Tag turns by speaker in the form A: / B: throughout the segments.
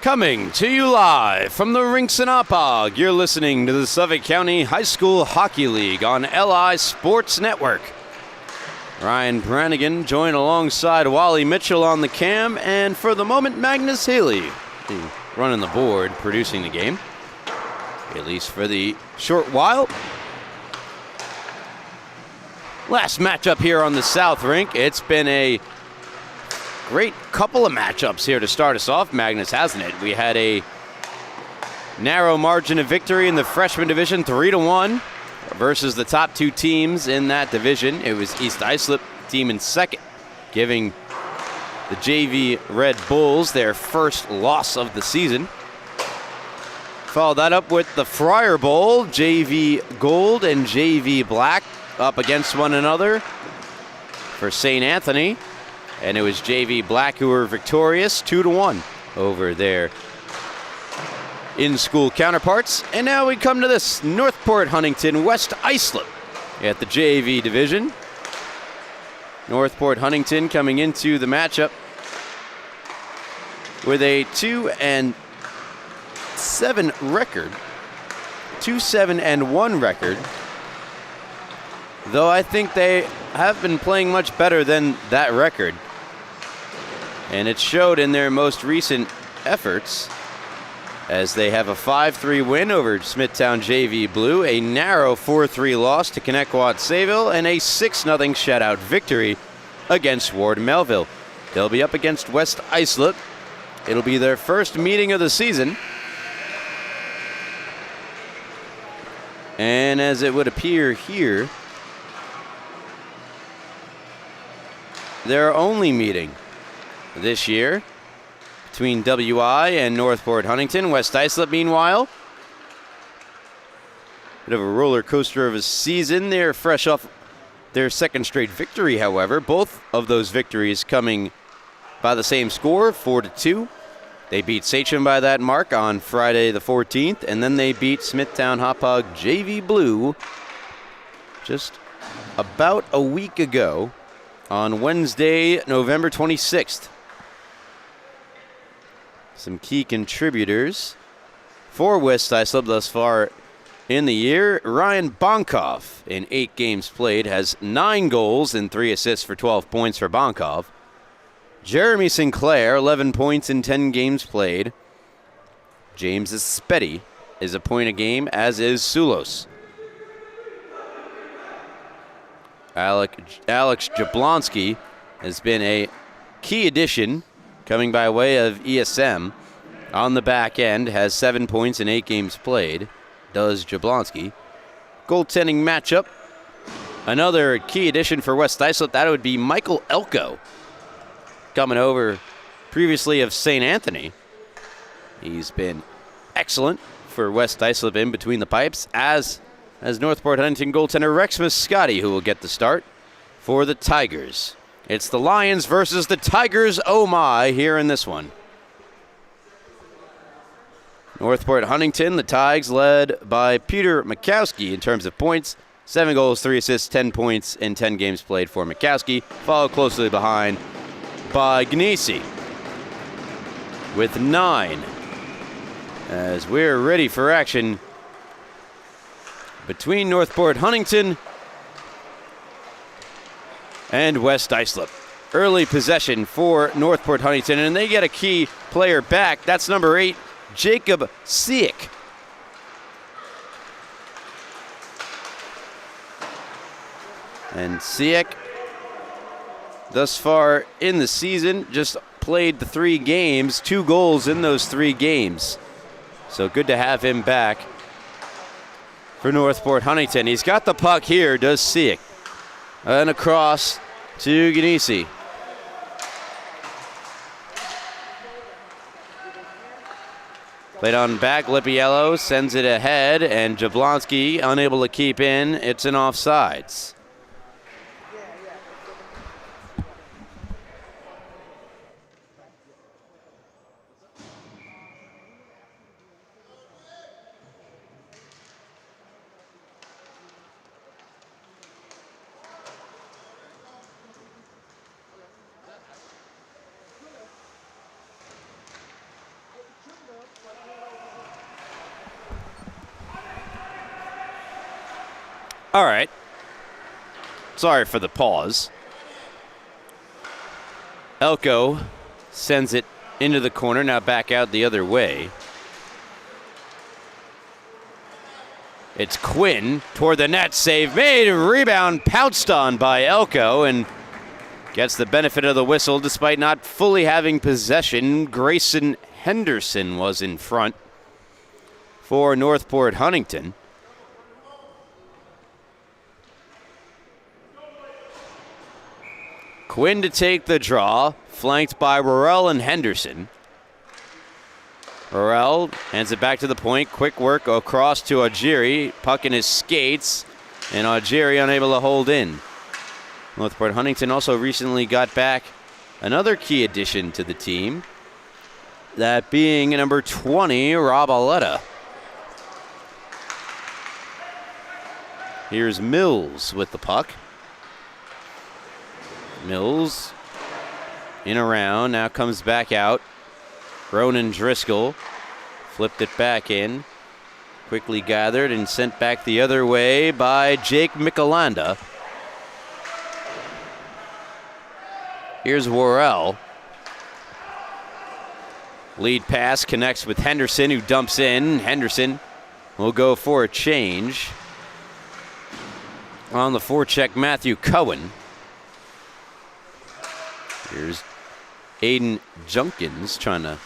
A: Coming to you live from the rinks in Oppog, you're listening to the Suffolk County High School Hockey League on LI Sports Network. Ryan Brannigan joined alongside Wally Mitchell on the cam, and for the moment, Magnus Haley running the board, producing the game, at least for the short while. Last matchup here on the South Rink. It's been a great couple of matchups here to start us off, Magnus, hasn't it? We had a narrow margin of victory in the freshman division, 3-1, versus the top two teams in that division. It was East Islip team in second, giving the JV Red Bulls their first loss of the season. Followed that up with the Friar Bowl, JV Gold and JV Black up against one another for St. Anthony. And it was JV Black who were victorious, 2-1 over their in-school counterparts. And now we come to this, Northport Huntington, West Islip at the JV division. Northport Huntington coming into the matchup with a 2-7 record. 2-7-1 record. Though I think they have been playing much better than that record. And it showed in their most recent efforts, as they have a 5-3 win over Smithtown JV Blue, a narrow 4-3 loss to Connecticut Sayville, and a 6-0 shutout victory against Ward Melville. They'll be up against West Islip. It'll be their first meeting of the season. And as it would appear here, their only meeting this year between WI and Northport Huntington. West Islip, meanwhile, bit of a roller coaster of a season. They're fresh off their second straight victory, however. Both of those victories coming by the same score, 4-2. They beat Sachem by that mark on Friday the 14th, and then they beat Smithtown Hauppauge JV Blue just about a week ago on Wednesday, November 26th. Some key contributors for West Islip thus far in the year. Ryan Bonkov, in 8 games played, has 9 goals and 3 assists for 12 points for Bonkov. Jeremy Sinclair, 11 points in 10 games played. James Espedi is a point a game, as is Sulos. Alex Jablonski has been a key addition coming by way of ESM. On the back end, has 7 points in 8 games played, does Jablonski. Goaltending matchup, another key addition for West Islip, that would be Michael Elko, coming over previously of St. Anthony. He's been excellent for West Islip in between the pipes, as Northport Huntington goaltender Rex Muscati, who will get the start for the Tigers. It's the Lions versus the Tigers, oh my, here in this one. Northport Huntington, the Tigers led by Peter Mikowski in terms of points. 7 goals, 3 assists, 10 points in 10 games played for Mikowski. Followed closely behind by Gnesi with 9. As we're ready for action between Northport Huntington and West Islip. Early possession for Northport Huntington, and they get a key player back. That's number 8, Jacob Siek. And Siek, thus far in the season, just played the 3 games, 2 goals in those 3 games. So good to have him back for Northport Huntington. He's got the puck here, does Siek. And across to Gnesi. Played on back, Lippiello sends it ahead, and Jablonski unable to keep in. It's an offsides. All right. Sorry for the pause. Elko sends it into the corner, now back out the other way. It's Quinn toward the net, save made, rebound pounced on by Elko and gets the benefit of the whistle despite not fully having possession. Grayson Henderson was in front for Northport Huntington. Quinn to take the draw, flanked by Worrell and Henderson. Worrell hands it back to the point. Quick work across to Algieri. Puck in his skates, and Algieri unable to hold in. Northport Huntington also recently got back another key addition to the team, that being number 20, Rob Aletta. Here's Mills with the puck. Mills in around, now comes back out. Ronan Driscoll flipped it back in. Quickly gathered and sent back the other way by Jake Michelanda. Here's Worrell. Lead pass connects with Henderson, who dumps in. Henderson will go for a change. On the forecheck, Matthew Cohen. Here's Aiden Junkins trying to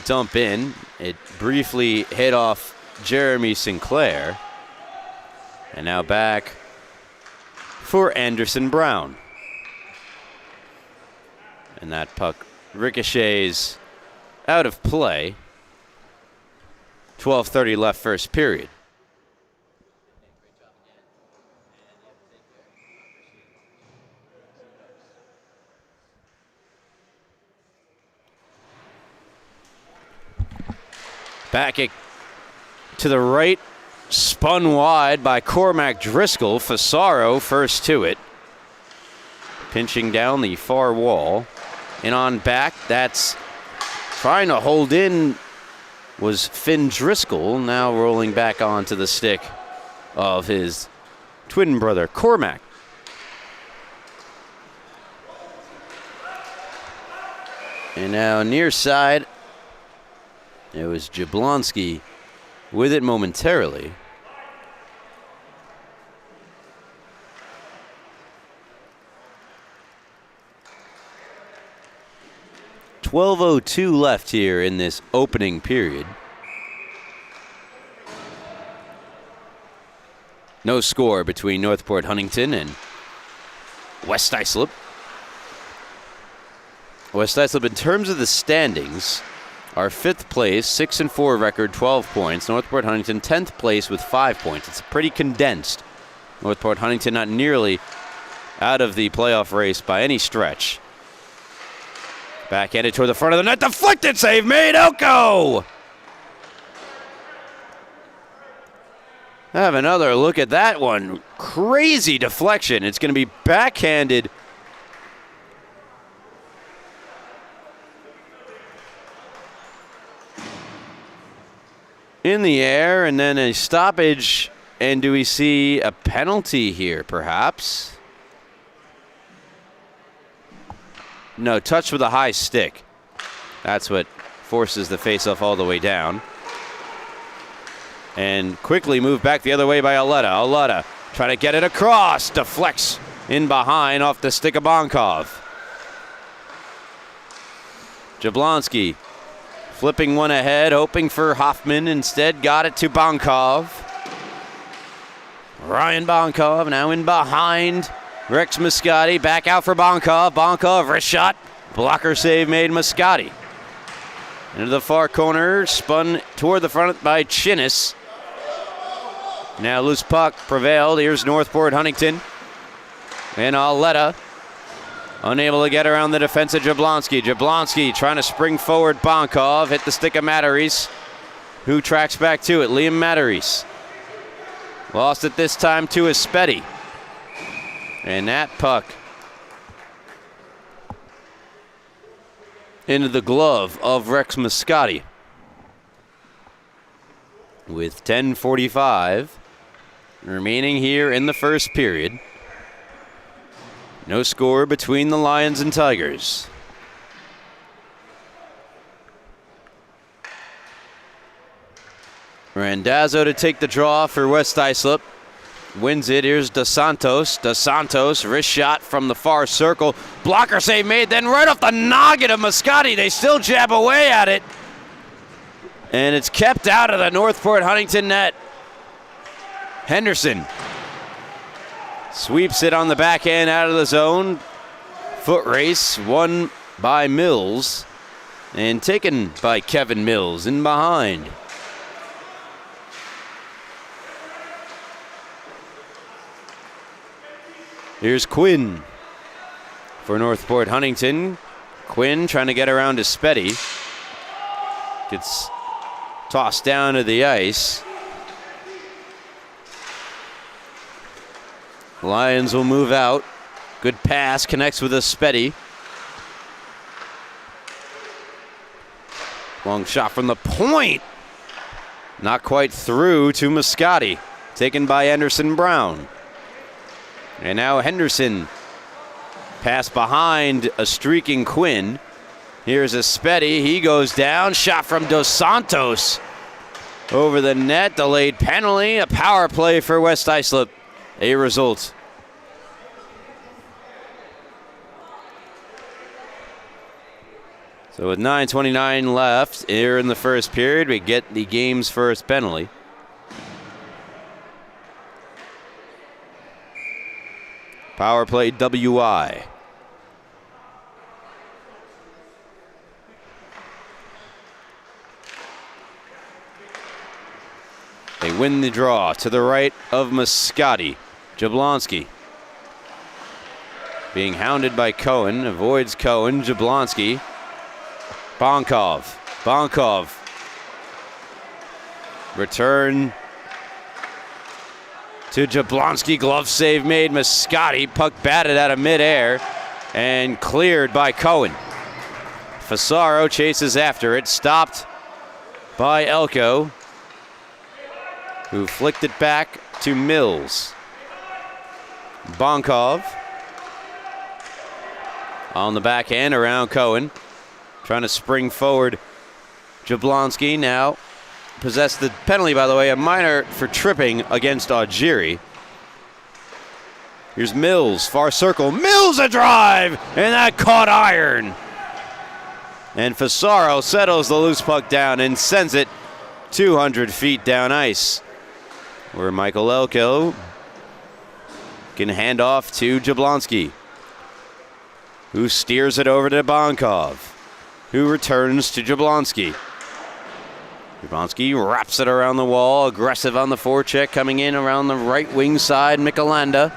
A: dump in. It briefly hit off Jeremy Sinclair. And now back for Anderson Brown. And that puck ricochets out of play. 12:30 left first period. Back it to the right, spun wide by Cormac Driscoll. Fasaro first to it. Pinching down the far wall. And on back, that's trying to hold in was Finn Driscoll, now rolling back onto the stick of his twin brother, Cormac. And now near side, it was Jablonski with it momentarily. .12:02 left here in this opening period. No score between Northport Huntington and West Islip. West Islip, in terms of the standings, are 5th place, 6-4 record, 12 points. Northport Huntington 10th place with 5 points. It's pretty condensed. Northport Huntington not nearly out of the playoff race by any stretch. Backhanded toward the front of the net, deflected save made, Elko! Have another look at that one. Crazy deflection. It's going to be backhanded. In the air, and then a stoppage. And do we see a penalty here, perhaps? No, touch with a high stick. That's what forces the faceoff all the way down. And quickly moved back the other way by Aletta. Aletta trying to get it across. Deflects in behind off the stick of Bonkov. Jablonski flipping one ahead, hoping for Hoffman. Instead got it to Bonkov. Ryan Bonkov now in behind Rex Muscati. Back out for Bonkov. Bonkov, wrist shot. Blocker save made Muscati. Into the far corner, spun toward the front by Chinnis. Now loose puck prevailed. Here's Northport Huntington. And Aletta unable to get around the defense of Jablonski. Jablonski trying to spring forward. Bonkov hit the stick of Matarese, who tracks back to it. Liam Matarese lost it this time to Espetti. And that puck into the glove of Rex Muscati. With 10:45 remaining here in the first period. No score between the Lions and Tigers. Randazzo to take the draw for West Islip. Wins it. Here's DeSantos. DeSantos, wrist shot from the far circle. Blocker save made, then right off the noggin of Moscati. They still jab away at it. And it's kept out of the Northport Huntington net. Henderson sweeps it on the backhand out of the zone. Foot race won by Mills and taken by Kevin Mills in behind. Here's Quinn for Northport Huntington. Quinn trying to get around to Spetty. Gets tossed down to the ice. Lions will move out. Good pass, connects with a Spetty. Long shot from the point. Not quite through to Moscati. Taken by Anderson Brown. And now Henderson. Pass behind a streaking Quinn. Here's a Spetty. He goes down. Shot from Dos Santos. Over the net. Delayed penalty. A power play for West Islip. A result. So with 9:29 left here in the first period, we get the game's first penalty. Power play WI. They win the draw to the right of Moscati. Jablonski being hounded by Cohen, avoids Cohen. Jablonski. Bonkov. Return to Jablonski. Glove save made. Moscati. Puck batted out of midair and cleared by Cohen. Fasaro chases after it. Stopped by Elko, who flicked it back to Mills. Bonkov on the backhand around Cohen. Trying to spring forward. Jablonski now possessed the penalty, by the way, a minor for tripping against Augeri. Here's Mills, far circle. Mills a drive, and that caught iron. And Fasaro settles the loose puck down and sends it 200 feet down ice, where Michael Elko can hand off to Jablonski, who steers it over to Bonkov, who returns to Jablonski. Jablonski wraps it around the wall, aggressive on the forecheck, coming in around the right wing side, Michelanda.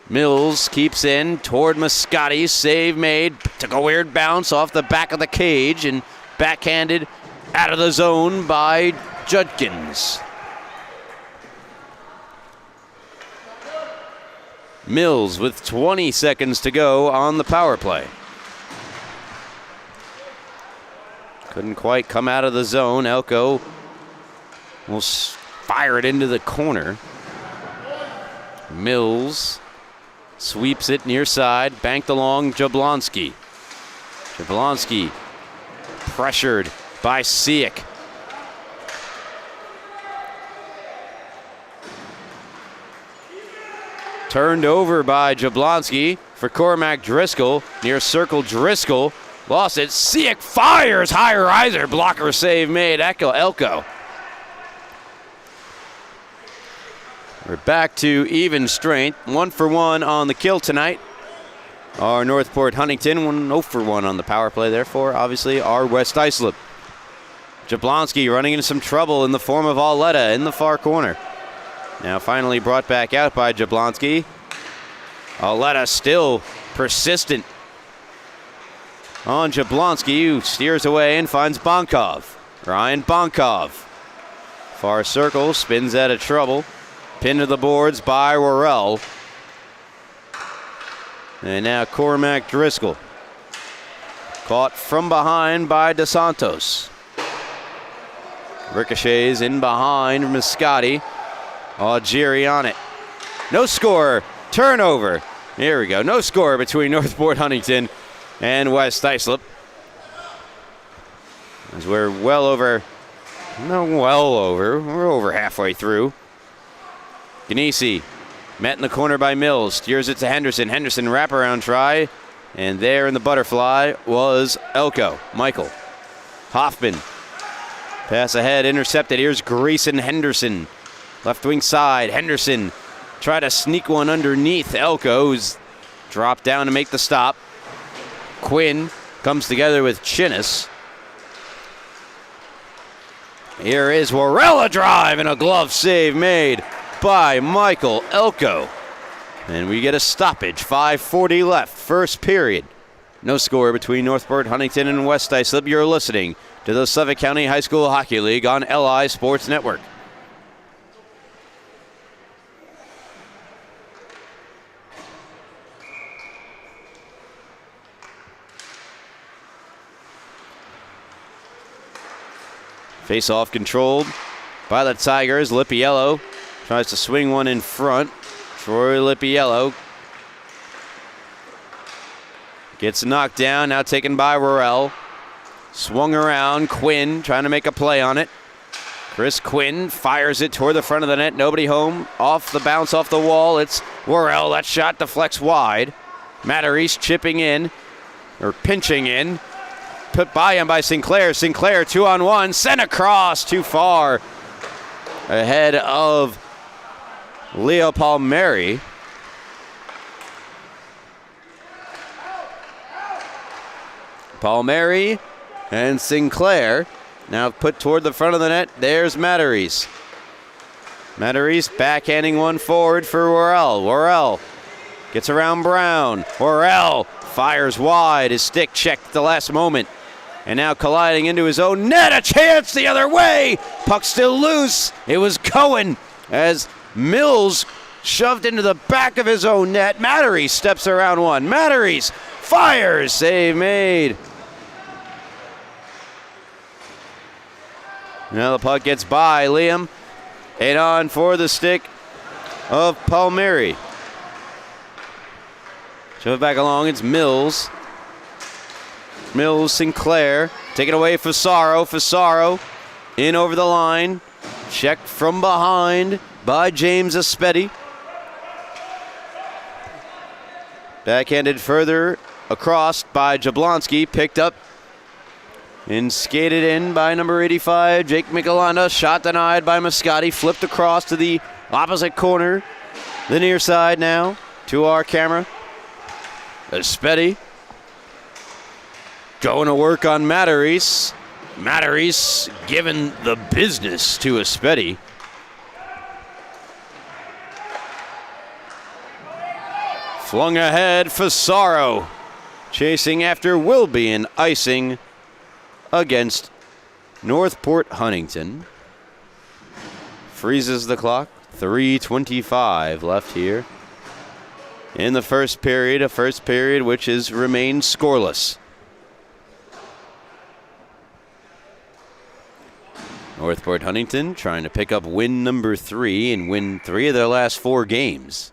A: Mills keeps in toward Moscati, save made, took a weird bounce off the back of the cage and backhanded out of the zone by Judkins. Mills with 20 seconds to go on the power play. Couldn't quite come out of the zone. Elko will fire it into the corner. Mills sweeps it near side, banked along Jablonski. Jablonski pressured by Siak. Turned over by Jablonski for Cormac Driscoll. Near circle, Driscoll lost it. Siak fires, high riser, blocker save made. Elko. We're back to even strength. 1-for-1 on the kill tonight. Our Northport Huntington, 0-for-1 on the power play. Therefore, obviously, our West Islip. Jablonski running into some trouble in the form of Auletta in the far corner. Now finally brought back out by Jablonski. Auletta still persistent on Jablonski, who steers away and finds Bonkov. Ryan Bonkov. Far circle, spins out of trouble. Pinned to the boards by Worrell. And now Cormac Driscoll. Caught from behind by DeSantos. Ricochets in behind Moscati. Algieri on it. No score. Turnover. Here we go. No score between Northport Huntington and West Islip. As we're we're over halfway through. Ganesi met in the corner by Mills. Steers it to Henderson. Henderson wraparound try. And there in the butterfly was Elko. Michael. Hoffman. Pass ahead, intercepted. Here's Grayson Henderson. Left wing side. Henderson try to sneak one underneath Elko, who's dropped down to make the stop. Quinn comes together with Chinnis. Here is Warella drive and a glove save made by Michael Elko. And we get a stoppage. 5:40 left, first period. No score between Northport Huntington and West Islip. You're listening to the Suffolk County High School Hockey League on LI Sports Network. Face-off controlled by the Tigers. Lippiello tries to swing one in front. Troy Lippiello gets knocked down, now taken by Worrell. Swung around, Quinn trying to make a play on it. Chris Quinn fires it toward the front of the net, nobody home. Off the bounce, off the wall, it's Worrell. That shot deflects wide. Matarese chipping in, or pinching in. Put by him by Sinclair. Sinclair 2-on-1, sent across, too far. Ahead of Leo Palmieri. Palmieri and Sinclair now put toward the front of the net. There's Matarese. Matarese backhanding one forward for Worrell. Worrell gets around Brown. Worrell fires wide. His stick checked at the last moment. And now colliding into his own net. A chance the other way. Puck still loose. It was Cohen as Mills shoved into the back of his own net. Matarese steps around one. Matarese fires. Save made. Now the puck gets by Liam. 8 on for the stick of Palmieri. Shove it back along. It's Mills. Mills, Sinclair. Taken away Fasaro. Fasaro in over the line. Checked from behind by James Aspetti. Backhanded further across by Jablonski. Picked up and skated in by number 85, Jake Michelanda. Shot denied by Moscati. Flipped across to the opposite corner. The near side now to our camera. Aspetti going to work on Matarese. Matarese giving the business to Aspetti. Flung ahead, Fasaro chasing after Wilby and icing against Northport Huntington. Freezes the clock. 3:25 left here in the first period. A first period which has remained scoreless. Northport Huntington trying to pick up win number 3 and win 3 of their last 4 games.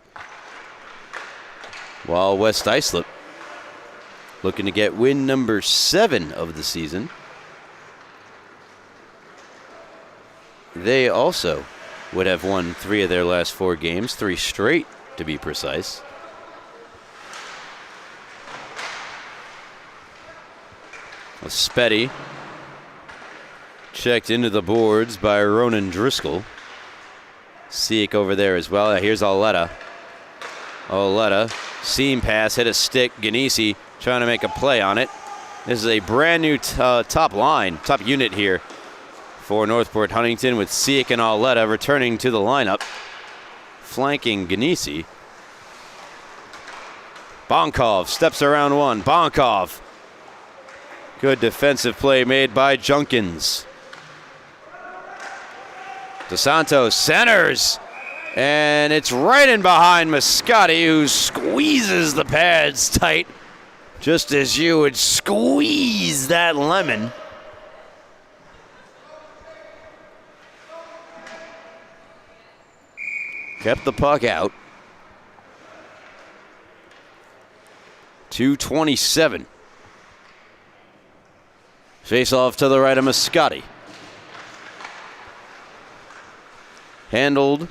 A: While West Islip looking to get win number 7 of the season. They also would have won 3 of their last 4 games, 3 straight to be precise. Aspetti checked into the boards by Ronan Driscoll. Seek over there as well. Here's Auletta. Auletta, seam pass, hit a stick. Ganesi trying to make a play on it. This is a brand new top unit here for Northport Huntington with Seek and Auletta returning to the lineup. Flanking Ganesi. Bonkov steps around one. Bonkov. Good defensive play made by Junkins. DeSantos centers. And it's right in behind Moscati, who squeezes the pads tight, just as you would squeeze that lemon. kept the puck out. 2:27. Face off to the right of Moscotti. Handled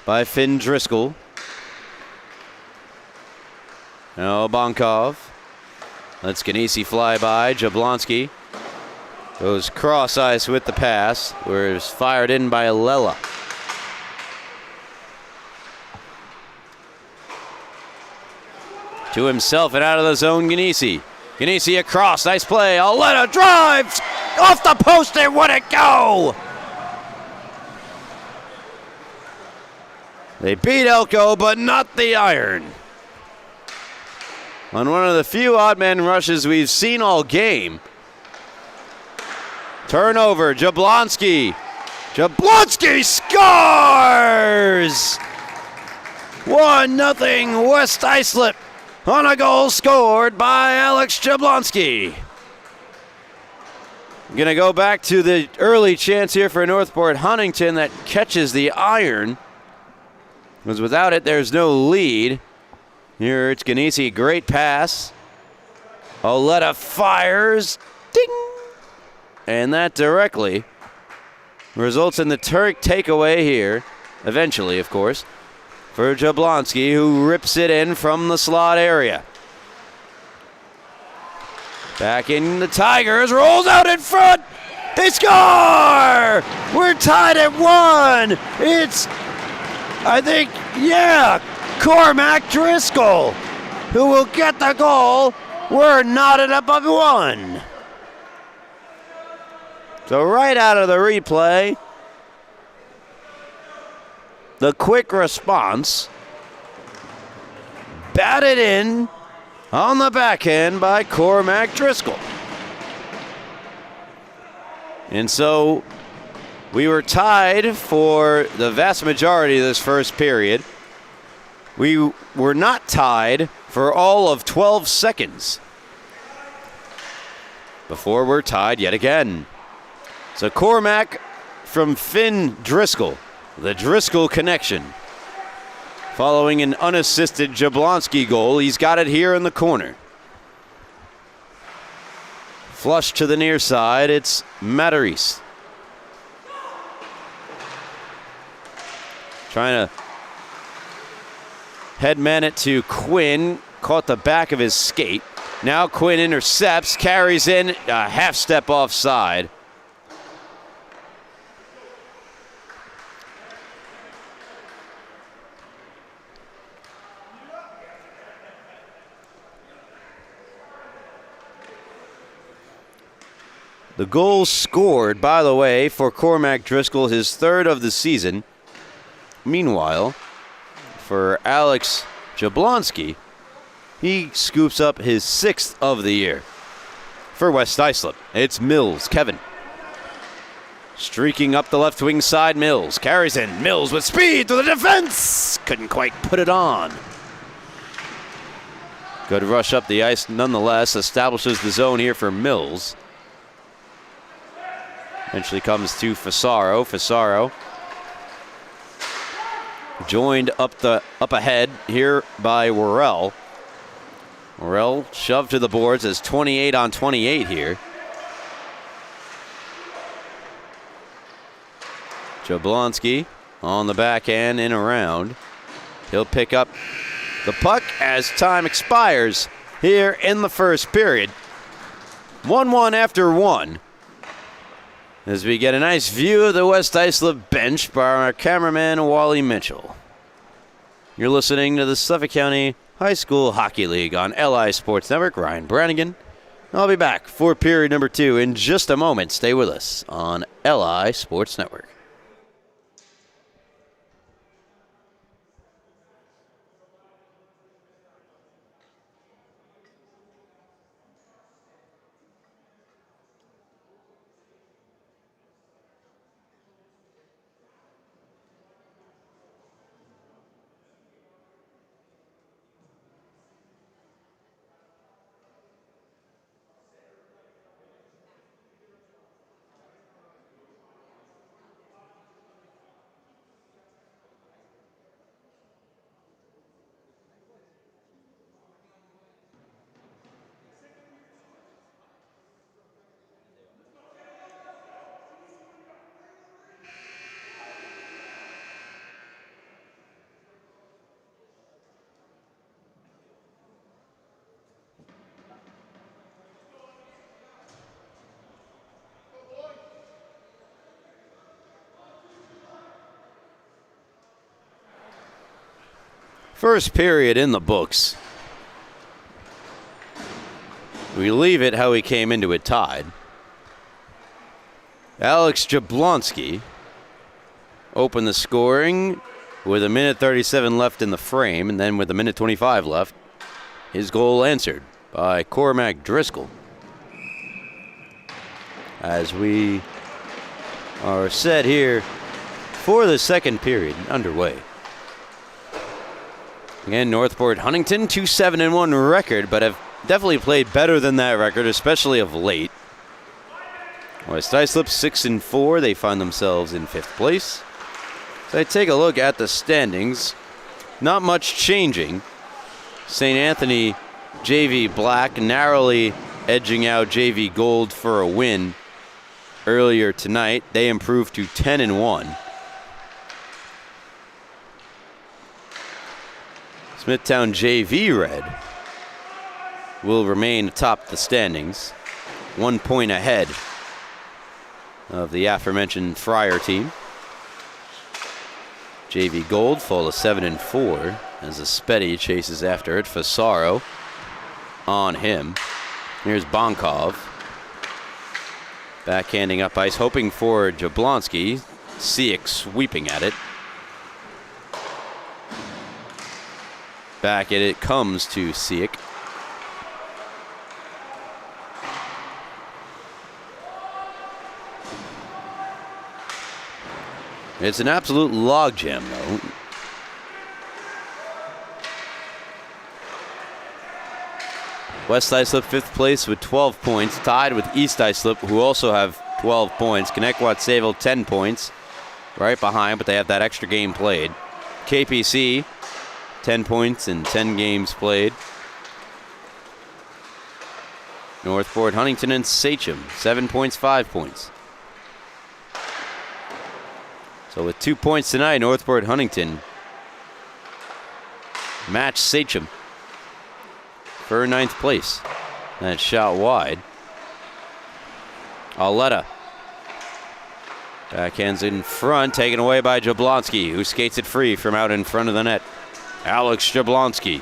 A: by Finn Driscoll. Now Bonkov. Lets Ganesi fly by. Jablonski goes cross ice with the pass, where it's fired in by Lela. To himself and out of the zone, Ganesi. Ganesi across, nice play. Aletta drives off the post, and would it go? They beat Elko, but not the Iron. On one of the few odd man rushes we've seen all game. Turnover, Jablonski. Jablonski scores! 1-0 West Islip on a goal scored by Alex Jablonski. Gonna go back to the early chance here for Northport. Huntington that catches the Iron. Because without it, there's no lead. Here it's Ganesi, great pass. Oletta fires, ding! And that directly results in the Turk takeaway here, eventually, of course, for Jablonski, who rips it in from the slot area. Back in the Tigers, rolls out in front. They score! We're tied at 1. It's, Cormac Driscoll, who will get the goal. We're knotted up at 1. So right out of the replay, the quick response, batted in on the backhand by Cormac Driscoll. And so we were tied for the vast majority of this first period. We were not tied for all of 12 seconds before we're tied yet again. So Cormac from Finn Driscoll, the Driscoll connection. Following an unassisted Jablonski goal, he's got it here in the corner. Flush to the near side, it's Matarese. Trying to headman it to Quinn, caught the back of his skate. Now Quinn intercepts, carries in, a half step offside. The goal scored, by the way, for Cormac Driscoll, his 3rd of the season. Meanwhile, for Alex Jablonski, he scoops up his 6th of the year. For West Islip, it's Mills, Kevin. Streaking up the left wing side, Mills carries in. Mills with speed to the defense. Couldn't quite put it on. Good rush up the ice nonetheless. Establishes the zone here for Mills. Eventually comes to Fasaro. Fasaro joined up ahead here by Worrell. Worrell shoved to the boards as 28 on 28 here. Jablonski on the backhand and around. He'll pick up the puck as time expires here in the first period. 1-1 after 1. As we get a nice view of the West Islip bench by our cameraman, Wally Mitchell. You're listening to the Suffolk County High School Hockey League on LI Sports Network. Ryan Brannigan. I'll be back for period number 2 in just a moment. Stay with us on LI Sports Network. First period in the books. We leave it how we came into it tied. Alex Jablonski opened the scoring with 1:37 left in the frame, and then with 1:25 left, his goal answered by Cormac Driscoll. As we are set here for the second period underway. Again, Northport Huntington, 2-7-1 record, but have definitely played better than that record, especially of late. West Islip 6-4. They find themselves in 5th place. So I take a look at the standings. Not much changing. St. Anthony, JV Black, narrowly edging out JV Gold for a win earlier tonight. They improved to 10-1. Smithtown JV Red will remain atop the standings, 1 point ahead of the aforementioned Friar team. JV Gold fall to 7-4 as Aspeti chases after it. Fasaro on him. Here's Bonkov. Backhanding up ice, hoping for Jablonski. Siak sweeping at it. Back at it comes to Siak. It's an absolute logjam, though. West Islip 5th place with 12 points, tied with East Islip, who also have 12 points. Connecticut Sayville 10 points, right behind, but they have that extra game played. KPC 10 points in 10 games played. Northport, Huntington, and Sachem, 7 points, 5 points. So with 2 points tonight, Northport, Huntington match Sachem for 9th place. That shot wide. Aletta. Backhands in front, taken away by Jablonski, who skates it free from out in front of the net. Alex Jablonski.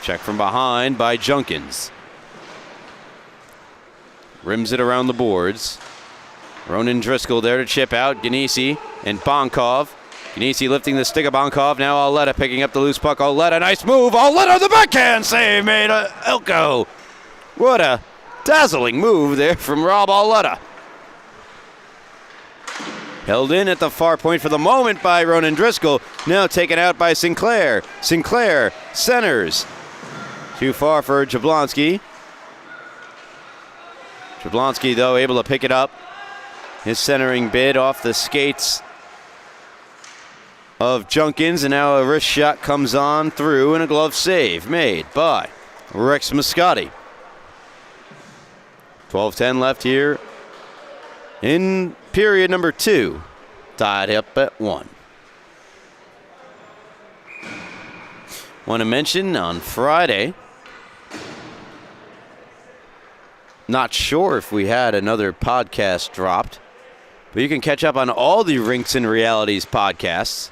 A: Check from behind by Junkins. Rims it around the boards. Ronan Driscoll there to chip out. Ganesi and Bonkov. Ganesi lifting the stick of Bonkov. Now Aletta picking up the loose puck. Aletta, nice move. Aletta, the backhand save made. Elko. What a dazzling move there from Rob Aletta. Held in at the far point for the moment by Ronan Driscoll. Now taken out by Sinclair. Sinclair centers. Too far for Jablonski. Jablonski, though, able to pick it up. His centering bid off the skates of Junkins, and now a wrist shot comes on through and a glove save made by Rex Muscati. 12:10 left here in period number 2. Tied up at 1. Want to mention on Friday, not sure if we had another podcast dropped, but you can catch up on all the Rinks and Realities podcasts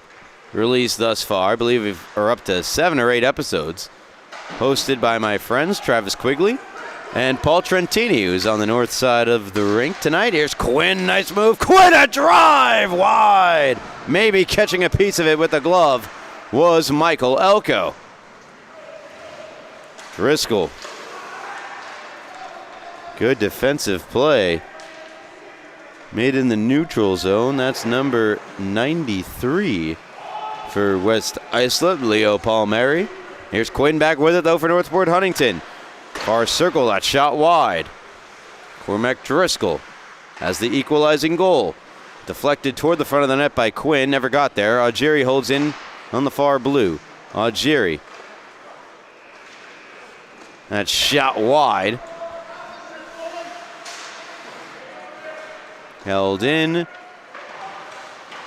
A: released thus far. I believe we are up to 7 or 8 episodes, hosted by my friends Travis Quigley and Paul Trentini, who's on the north side of the rink tonight. Here's Quinn, nice move. Quinn, a drive wide. Maybe catching a piece of it with the glove was Michael Elko. Driscoll. Good defensive play. Made in the neutral zone. That's number 93 for West Islip, Leo Palmieri. Here's Quinn back with it, though, for Northport Huntington. Far circle, that shot wide. Cormac Driscoll has the equalizing goal. Deflected toward the front of the net by Quinn. Never got there. Augeri holds in on the far blue. Augeri. That shot wide. Held in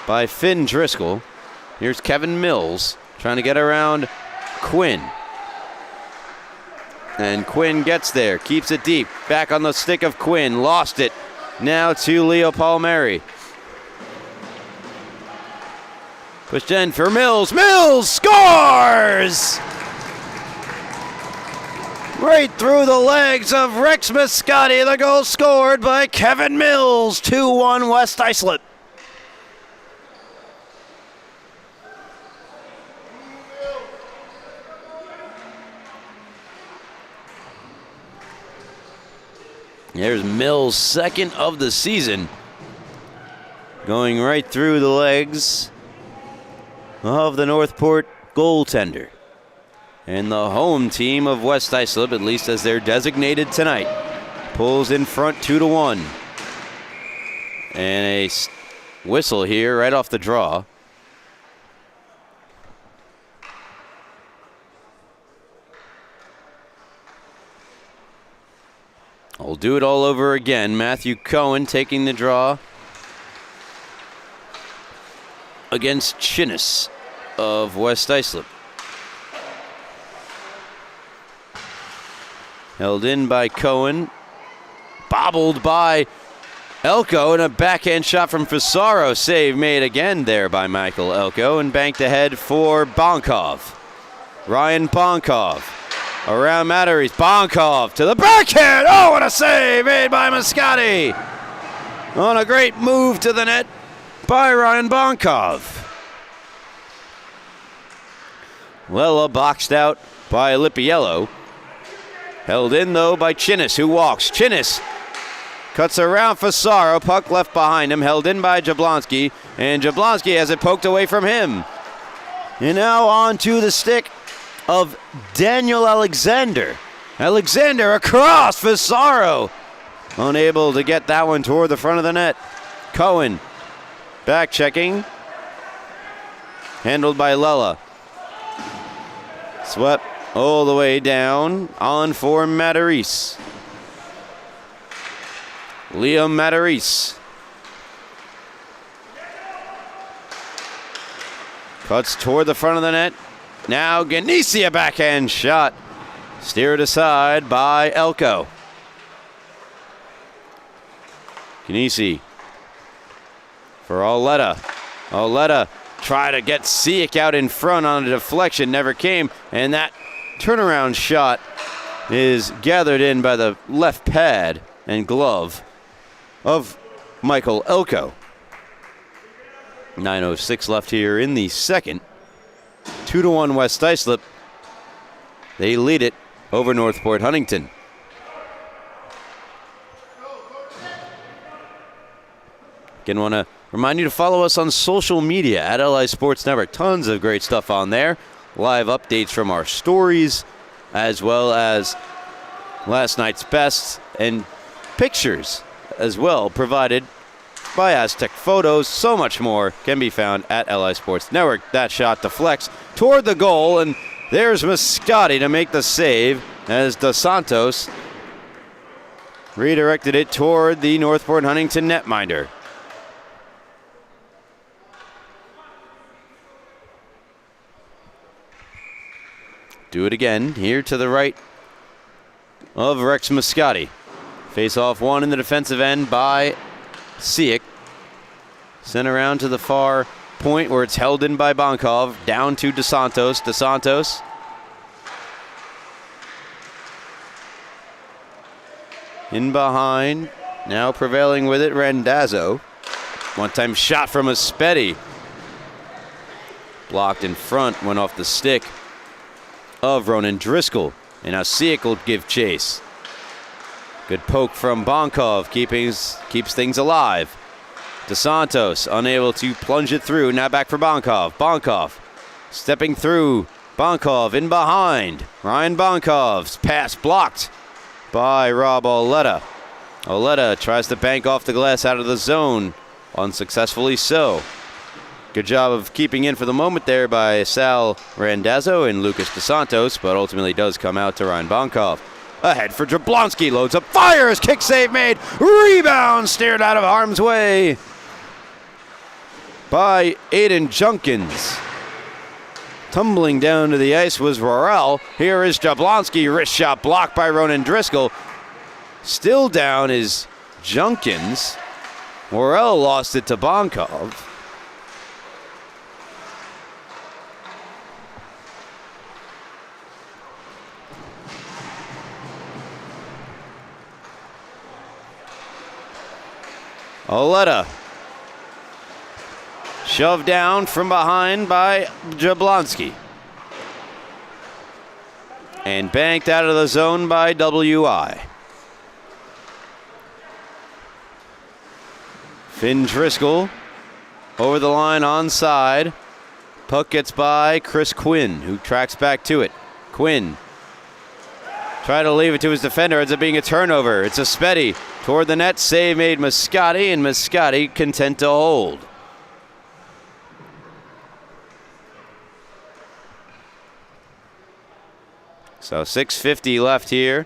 A: by Finn Driscoll. Here's Kevin Mills trying to get around Quinn. And Quinn gets there, keeps it deep. Back on the stick of Quinn, lost it. Now to Leo Palmieri. Pushed in for Mills. Mills scores! scores! Right through the legs of Rex Moscati. The goal scored by Kevin Mills. 2-1 West Islip. There's Mills' second of the season. Going right through the legs of the Northport goaltender. And the home team of West Islip, at least as they're designated tonight, pulls in front 2-1. And a whistle here right off the draw. We'll do it all over again. Matthew Cohen taking the draw against Chinnis of West Islip. Held in by Cohen. Bobbled by Elko, and a backhand shot from Fisaro. Save made again there by Michael Elko, and banked ahead for Bonkov. Ryan Bonkov around Matarese. Bonkov to the backhand. Oh, what a save made by Moscati. On a great move to the net by Ryan Bonkov. Lella boxed out by Lipiello. Held in, though, by Chinnis, who walks. Chinnis cuts around Fisaro. Puck left behind him. Held in by Jablonski. And Jablonski has it poked away from him. And now on to the stick of Daniel Alexander. Alexander across Fisaro. Unable to get that one toward the front of the net. Cohen back checking. Handled by Lella. Swept all the way down on for Matarese. Liam Matarese. Cuts toward the front of the net. Now Ganesi, a backhand shot. Steered aside by Elko. Ganesi for Oleta. Oleta tried to get Siak out in front on a deflection. Never came. And that turnaround shot is gathered in by the left pad and glove of Michael Elko. 9:06 left here in the second. 2-1 West Islip. They lead it over Northport Huntington. Again, want to remind you to follow us on social media at LI Sports Network. Tons of great stuff on there. Live updates from our stories, as well as last night's best and pictures as well, provided by Aztec Photos. So much more can be found at LI Sports Network. That shot deflects toward the goal, and there's Moscati to make the save as Dos Santos redirected it toward the Northport Huntington netminder. Do it again here to the right of Rex Moscati. Face off one in the defensive end by Siak. Sent around to the far point where it's held in by Bonkov. Down to Dos Santos. Dos Santos. In behind. Now prevailing with it, Randazzo. One-time shot from Aspetti. Blocked in front. Went off the stick of Ronan Driscoll. And now Siak will give chase. Good poke from Bonkov. Keeps things alive. Dos Santos unable to plunge it through. Now back for Bonkov. Bonkov stepping through. Bonkov in behind. Ryan Bonkov's pass blocked by Rob Oleta. Oleta tries to bank off the glass out of the zone. Unsuccessfully so. Good job of keeping in for the moment there by Sal Randazzo and Lucas Dos Santos, but ultimately does come out to Ryan Bonkov. Ahead for Jablonski, loads up, fires, kick save made, rebound steered out of harm's way by Aiden Junkins. Tumbling down to the ice was Worrell. Here is Jablonski, wrist shot blocked by Ronan Driscoll. Still down is Junkins. Worrell lost it to Bonkov. Oletta. Shoved down from behind by Jablonski. And banked out of the zone by WI. Finn Driscoll over the line onside. Puck gets by Chris Quinn, who tracks back to it. Quinn try to leave it to his defender. Ends up being a turnover. It's a Spetty toward the net. Save made Moscati, and Moscati content to hold. So 6:50 left here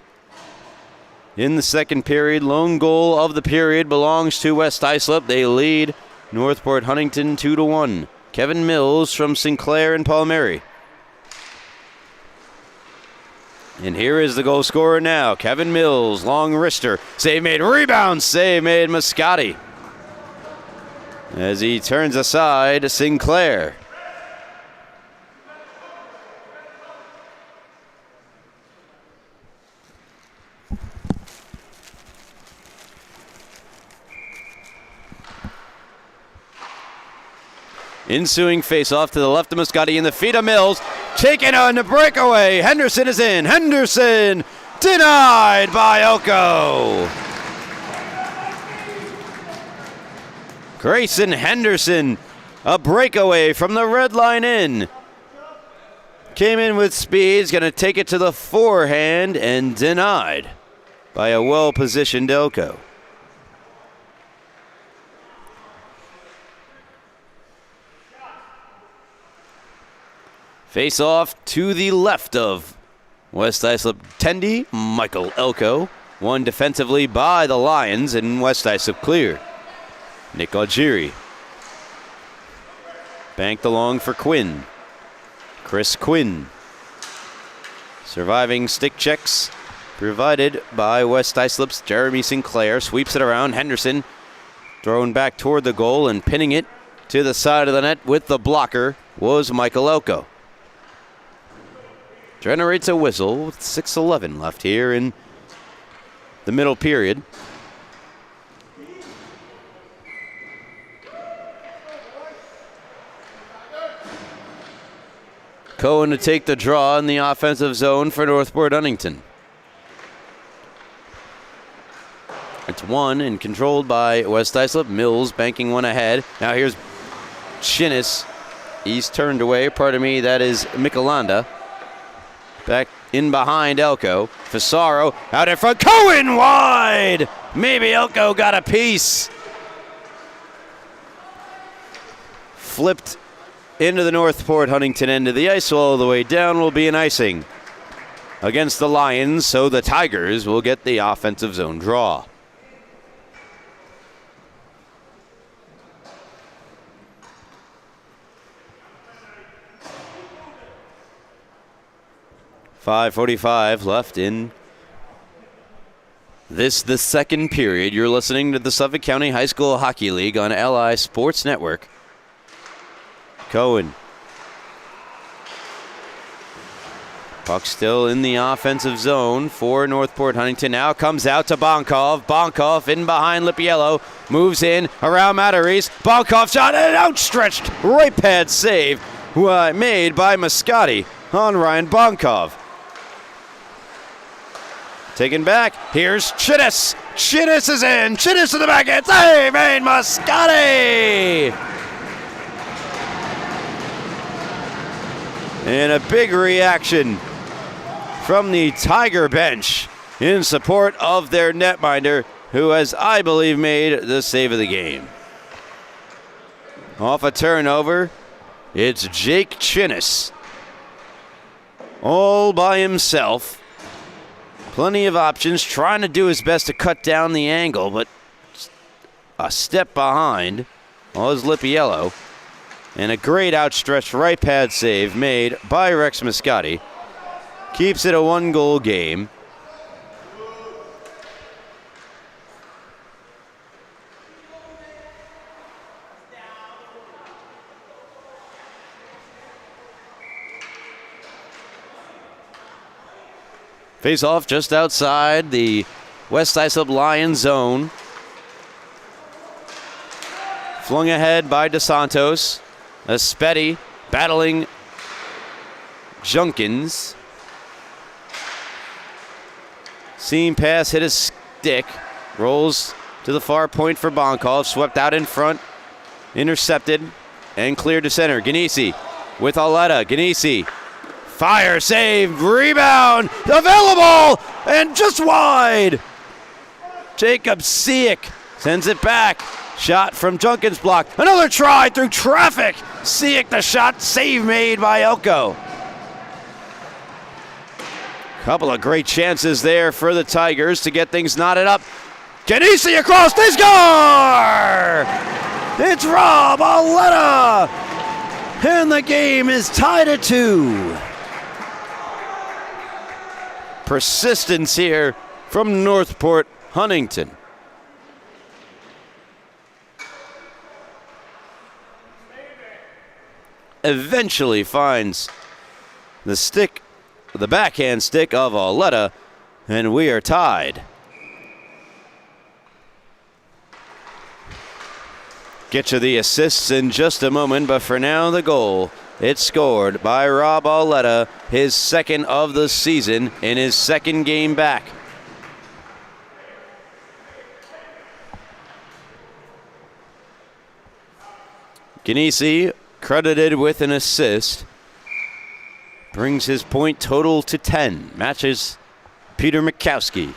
A: in the second period. Lone goal of the period belongs to West Islip. They lead Northport Huntington 2-1. Kevin Mills from Sinclair and Palmieri. And here is the goal scorer now. Kevin Mills, long wrister. Save made, rebound, save made Moscati. As he turns aside, Sinclair. Ensuing face-off to the left of Moscati in the feet of Mills. Taken on the breakaway. Henderson is in. Henderson denied by Elko. Grayson Henderson, a breakaway from the red line in. Came in with speed. He's going to take it to the forehand and denied by a well-positioned Elko. Face off to the left of West Islip Tendy, Michael Elko. Won defensively by the Lions, and West Islip clear. Nick Algieri. Banked along for Quinn. Chris Quinn. Surviving stick checks provided by West Islip's Jeremy Sinclair. Sweeps it around. Henderson thrown back toward the goal and pinning it to the side of the net with the blocker was Michael Elko. Generates a whistle with 6:11 left here in the middle period. Cohen to take the draw in the offensive zone for Northport Huntington. It's won and controlled by West Islip. Mills banking one ahead. Now here's Chinnis. He's turned away. Pardon me, that is Michelanda. Back in behind Elko. Fasaro out in front. Cohen wide! Maybe Elko got a piece. Flipped into the Northport Huntington end of the ice. All the way down will be an icing against the Lions, so the Tigers will get the offensive zone draw. .45 left in the second period. You're listening to the Suffolk County High School Hockey League on LI Sports Network. Cohen. Puck still in the offensive zone for Northport Huntington. Now comes out to Bonkov. Bonkov in behind Lipiello. Moves in around Matarese. Bonkov shot and outstretched right pad save made by Moscati on Ryan Bonkov. Taken back. Here's Chinnis. Chinnis is in. Chinnis to the backhand. Save made Moscati. And a big reaction from the Tiger bench in support of their netminder, who has, I believe, made the save of the game. Off a turnover, it's Jake Chinnis. All by himself. Plenty of options, trying to do his best to cut down the angle, but a step behind was Lipiello. And a great outstretched right pad save made by Rex Moscati. Keeps it a one-goal game. Face off just outside the West Islip Lions zone. Flung ahead by DeSantos. Espetti battling Junkins. Seam pass hit his stick. Rolls to the far point for Bonkov. Swept out in front. Intercepted and cleared to center. Ganesi with Auletta. Ganesi. Fire, save, rebound, available, and just wide. Jacob Siak sends it back. Shot from Junkins blocked. Another try through traffic. Siak the shot, save made by Elko. Couple of great chances there for the Tigers to get things knotted up. Ganesi across, they score! It's Rob Auletta, and the game is tied at 2. Persistence here from Northport Huntington. Eventually finds the backhand stick of Auletta, and we are tied. Get to the assists in just a moment, but for now the goal. It's scored by Rob Auletta, his second of the season in his second game back. Ganesi, credited with an assist, brings his point total to 10. Matches Peter Mikowski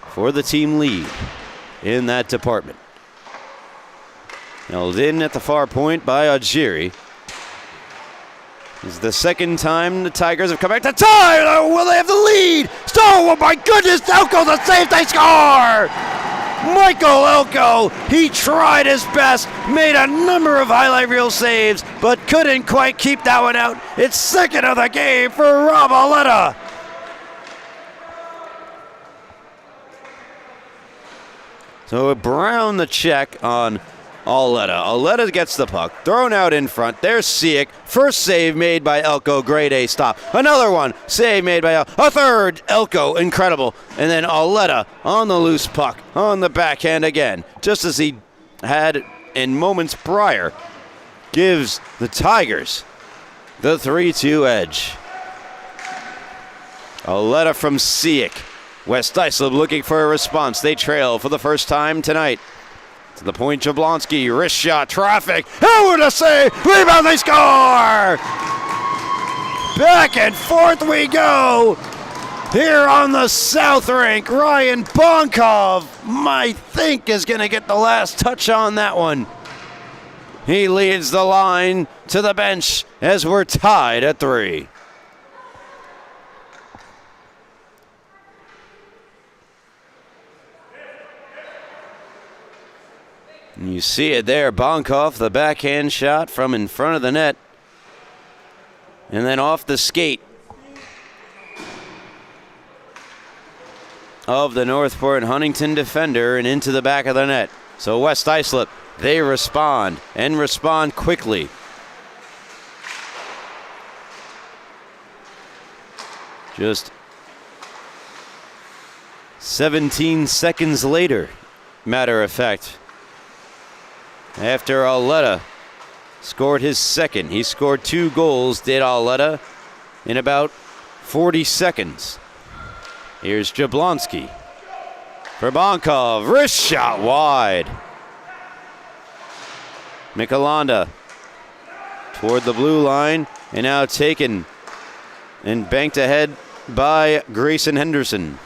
A: for the team lead in that department. Held in at the far point by Ajiri. This is the second time the Tigers have come back to tie. Will they have the lead? Oh my goodness, Elko the save, they score! Michael Elko, he tried his best, made a number of highlight reel saves, but couldn't quite keep that one out. It's second of the game for Rob Auletta. So Brown the check on Auletta. Auletta gets the puck, thrown out in front. There's Siak. First save made by Elko. Grade A stop. Another one. Save made by Elko. A third. Elko. Incredible. And then Auletta on the loose puck on the backhand again, just as he had in moments prior. Gives the Tigers the 3-2 edge. Auletta from Siak. West Islip looking for a response. They trail for the first time tonight. To the point, Jablonski, wrist shot, traffic, what a save, rebound, they score! Back and forth we go here on the South Rink. Ryan Bonkov, I think, is going to get the last touch on that one. He leads the line to the bench as we're tied at 3. You see it there, Bonkov, the backhand shot from in front of the net. And then off the skate of the Northport Huntington defender and into the back of the net. So West Islip, they respond and respond quickly. Just 17 seconds later, matter of fact. After Auletta scored his second. He scored 2 goals, did Auletta, in about 40 seconds. Here's Jablonski for Bonkov. Wrist shot wide. Michelanda toward the blue line, and now taken and banked ahead by Grayson Henderson.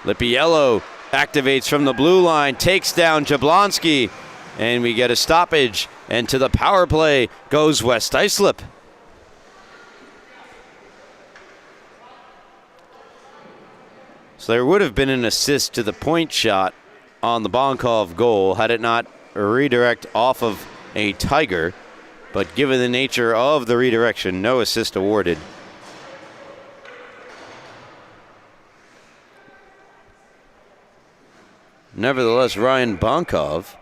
A: Lippiello activates from the blue line, takes down Jablonski, and we get a stoppage. And to the power play goes West Islip. So there would have been an assist to the point shot on the Bonkov goal had it not a redirect off of a Tiger. But given the nature of the redirection, no assist awarded. Nevertheless, Ryan Bonkov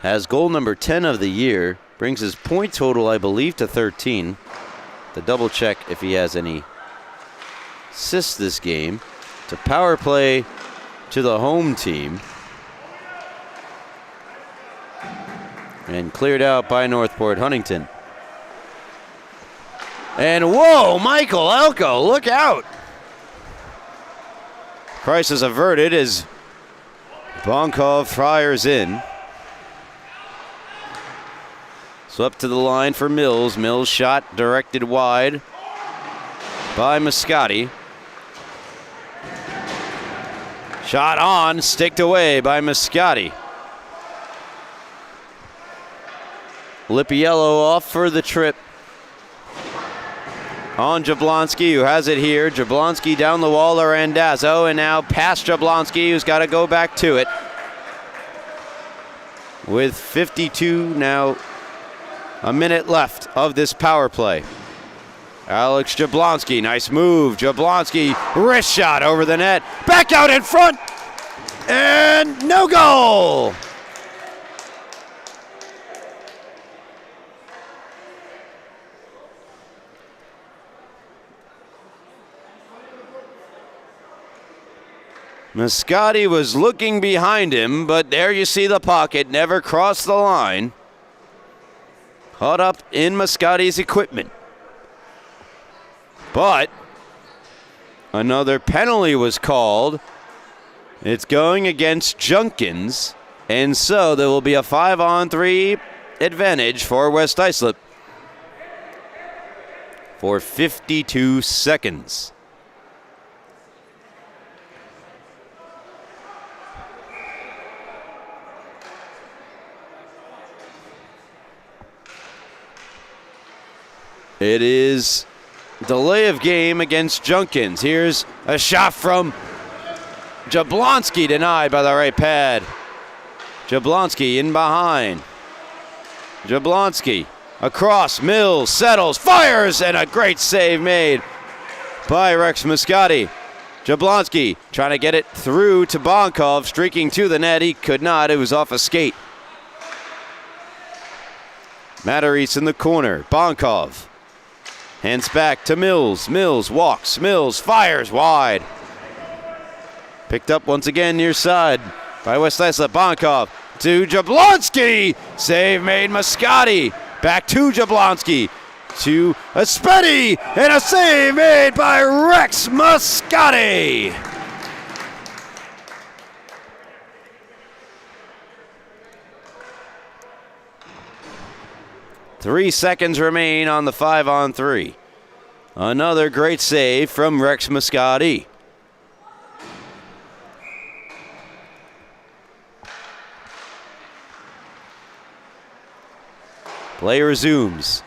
A: has goal number 10 of the year, brings his point total, I believe, to 13. To double check if he has any assists this game. To power play to the home team. And cleared out by Northport Huntington. And whoa, Michael Elko, look out. Crisis averted as Bonkov fires in. Swept to the line for Mills. Mills shot directed wide by Moscati. Shot on, sticked away by Moscati. Lipiello off for the trip. On Jablonski, who has it here. Jablonski down the wall to Randazzo, and now past Jablonski, who's got to go back to it. With 52 now, a minute left of this power play. Alex Jablonski, nice move. Jablonski, wrist shot over the net. Back out in front, and no goal! Moscati was looking behind him, but there you see the puck. It never crossed the line. Caught up in Moscati's equipment. But another penalty was called. It's going against Junkins, and so there will be a 5-on-3 advantage for West Islip for 52 seconds. It is delay of game against Junkins. Here's a shot from Jablonski, denied by the right pad. Jablonski in behind. Jablonski across, Mills settles, fires, and a great save made by Rex Moscati. Jablonski trying to get it through to Bonkov, streaking to the net. He could not. It was off a skate. Matarese in the corner. Bonkov hands back to Mills. Mills walks. Mills fires wide. Picked up once again near side by West Islip. Bonkov to Jablonski. Save made Moscati. Back to Jablonski. To Aspetti. And a save made by Rex Moscati. Three seconds remain on the 5-on-3. Another great save from Rex Moscati. Play resumes.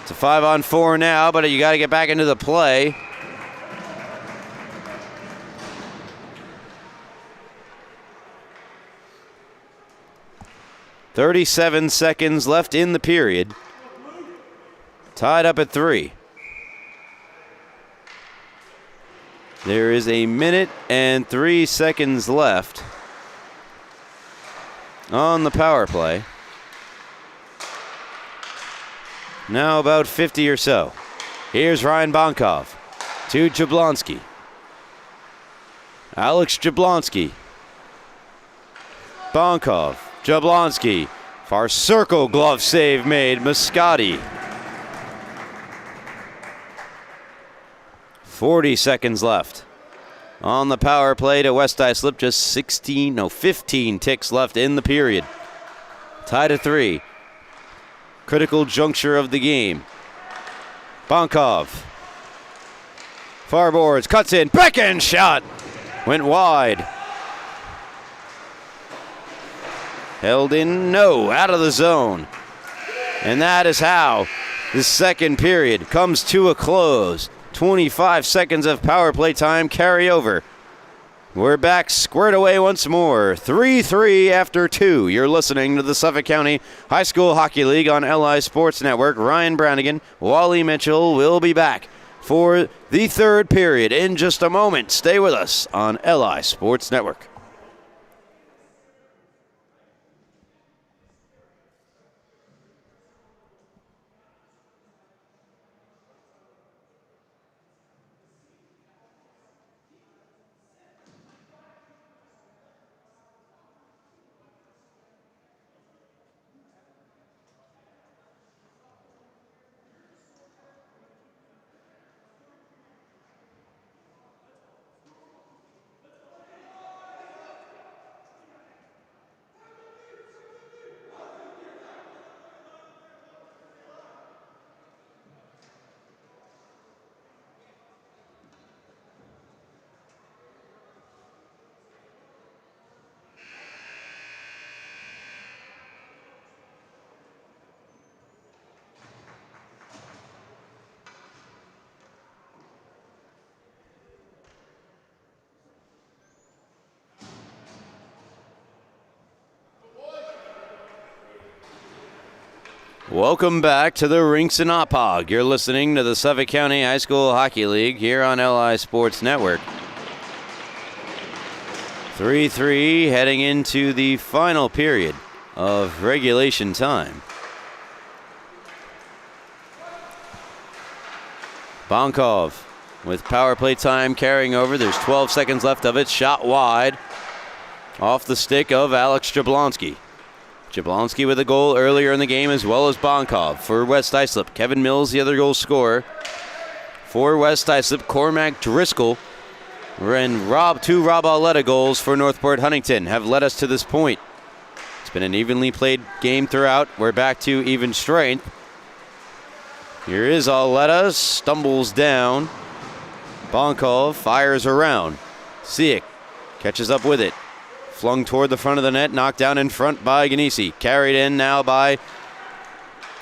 A: It's a 5-on-4 now, but you got to get back into the play. "37 seconds left in the period. Tied up at 3. There is a minute and 3 seconds left on the power play. Now about 50 or so. Here's Ryan Bonkov to Jablonski. Alex Jablonski. Bonkov. Jablonski. Far circle glove save made. Moscati. 40 seconds left on the power play to West Islip. Just 15 ticks left in the period. Tied at 3. Critical juncture of the game. Bonkov. Far boards. Cuts in. Backhand shot. Went wide. Held in, no, out of the zone. And that is how the second period comes to a close. 25 seconds of power play time carry over. We're back squared away once more. 3-3 after 2. You're listening to the Suffolk County High School Hockey League on LI Sports Network. Ryan Brannigan, Wally Mitchell will be back for the third period in just a moment. Stay with us on LI Sports Network. Welcome back to the Rinks in Oppog. You're listening to the Suffolk County High School Hockey League here on LI Sports Network. 3-3 heading into the final period of regulation time. Bonkov with power play time carrying over. There's 12 seconds left of it. Shot wide off the stick of Alex Jablonski. Jablonski with a goal earlier in the game, as well as Bonkov for West Islip. Kevin Mills, the other goal scorer for West Islip. Cormac Driscoll and two Rob Auletta goals for Northport Huntington have led us to this point. It's been an evenly played game throughout. We're back to even strength. Here is Auletta, stumbles down. Bonkov fires around. Siak catches up with it. Flung toward the front of the net, knocked down in front by Ganesi. Carried in now by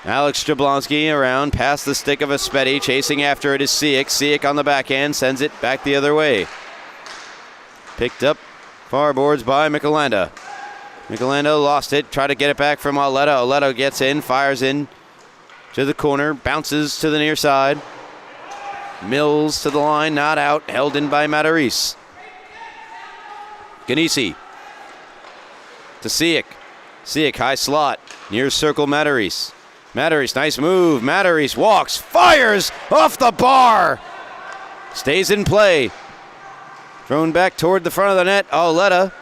A: Alex Jablonski around past the stick of Espetti. Chasing after it is Siak. Siak on the backhand, sends it back the other way. Picked up far boards by Michelanda. Michelanda lost it, tried to get it back from Auletta. Auletta gets in, fires in to the corner, bounces to the near side. Mills to the line, not out, held in by Mataris. Ganesi to Siak. Siak, high slot, near circle Mataris. Mataris, nice move. Mataris walks, fires off the bar. Stays in play. Thrown back toward the front of the net. Auletta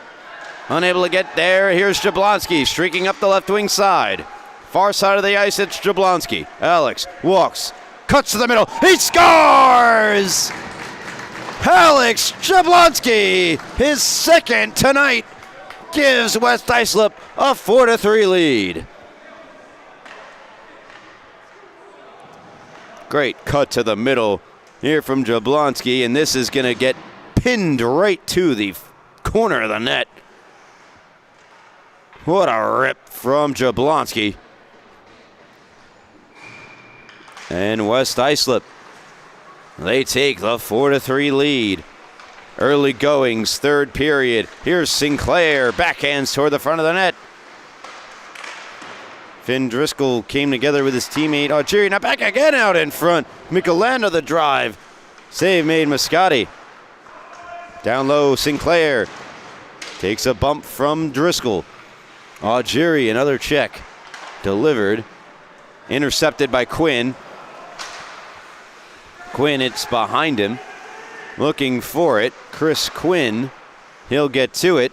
A: unable to get there. Here's Jablonski streaking up the left wing side. Far side of the ice, it's Jablonski. Alex walks, cuts to the middle. He scores! Alex Jablonski, his second tonight, gives West Islip a 4-3 lead. Great cut to the middle here from Jablonski, and this is going to get pinned right to the corner of the net. What a rip from Jablonski. And West Islip, they take the 4-3 lead. Early goings, third period. Here's Sinclair, backhands toward the front of the net. Finn Driscoll came together with his teammate Algeri. Now back again out in front. Michelanda the drive. Save made Moscati. Down low, Sinclair takes a bump from Driscoll. Algeri, another check. Delivered. Intercepted by Quinn. Quinn, it's behind him. Looking for it. Chris Quinn. He'll get to it.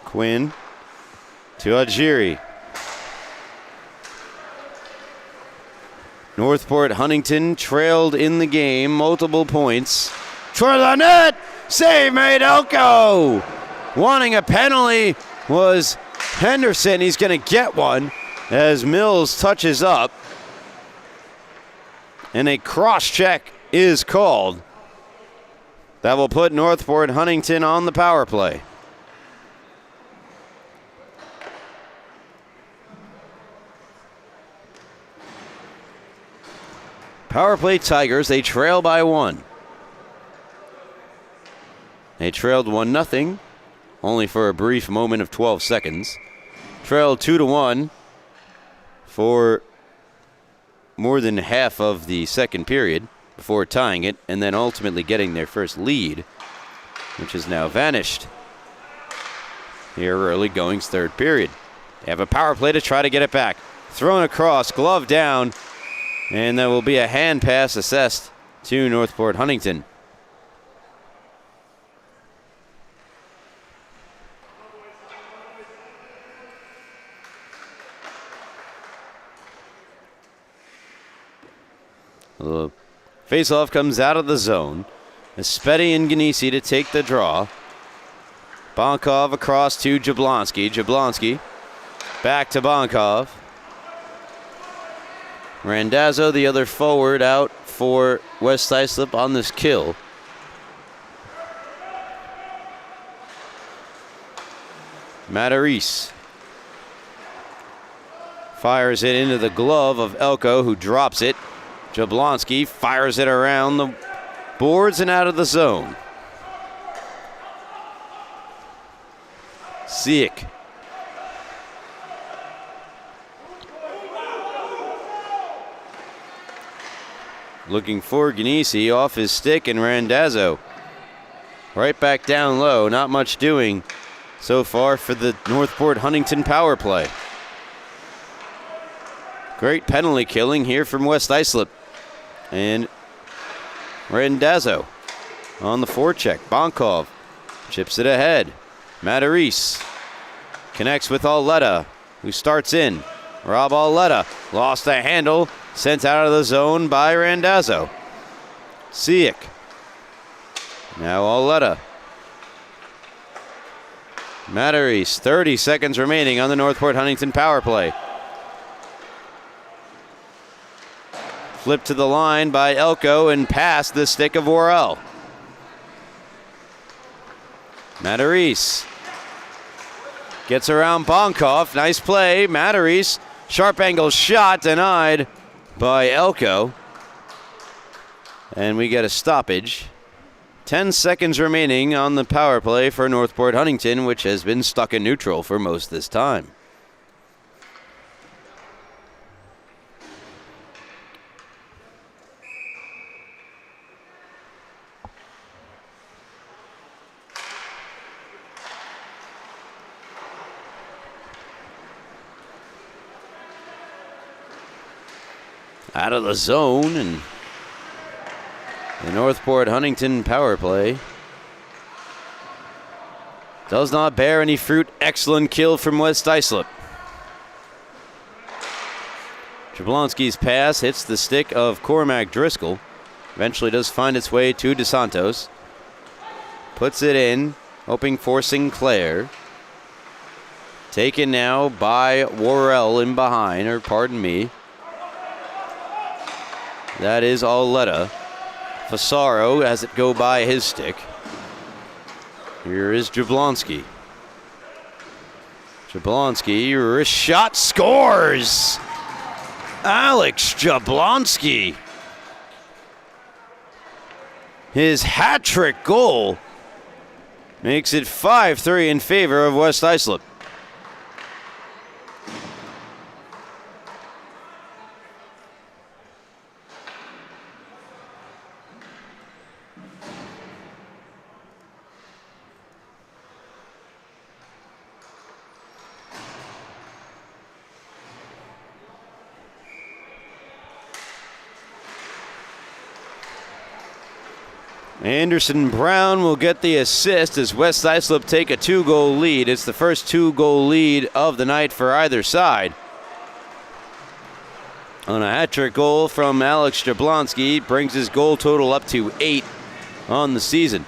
A: Quinn to Algeri. Northport Huntington trailed in the game, multiple points. Toward the net! Save made Elko! Wanting a penalty was Henderson. He's going to get one as Mills touches up. And a cross check is called. That will put Northport Huntington on the power play. Power play Tigers, they trail by 1. They trailed 1-0, only for a brief moment of 12 seconds. Trailed 2-1 for more than half of the second period before tying it and then ultimately getting their first lead, which has now vanished. Here early goings, third period. They have a power play to try to get it back. Thrown across, glove down, and there will be a hand pass assessed to Northport Huntington. The faceoff comes out of the zone. Espetti and Ganesi to take the draw. Bonkov across to Jablonski. Jablonski back to Bonkov. Randazzo, the other forward, out for West Islip on this kill. Mataris fires it into the glove of Elko, who drops it. Jablonski fires it around the boards and out of the zone. Siak Looking for Ganesi off his stick, and Randazzo right back down low. Not much doing so far for the Northport Huntington power play. Great penalty killing here from West Islip. And Randazzo on the forecheck. Bonkov chips it ahead. Matarese connects with Auletta, who starts in. Rob Auletta lost the handle, sent out of the zone by Randazzo. Siak. Now Auletta. Matarese, 30 seconds remaining on the Northport Huntington power play. Flipped to the line by Elko and past the stick of Worrell. Matarese gets around Bonkov. Nice play. Matarese, sharp angle shot denied by Elko. And we get a stoppage. 10 seconds remaining on the power play for Northport Huntington, which has been stuck in neutral for most of this time. Out of the zone, and the Northport Huntington power play does not bear any fruit. Excellent kill from West Islip. Jablonski's pass hits the stick of Cormac Driscoll. Eventually does find its way to DeSantos. Puts it in, hoping for Sinclair. Taken now by Worrell in behind, or pardon me. That is Auletta. Fasaro has it go by his stick. Here is Jablonski. Jablonski, wrist shot, scores! Alex Jablonski. His hat-trick goal makes it 5-3 in favor of West Islip. Anderson Brown will get the assist as West Islip take a 2-goal lead. It's the first 2-goal lead of the night for either side. On a hat-trick goal from Alex Jablonski, brings his goal total up to 8 on the season.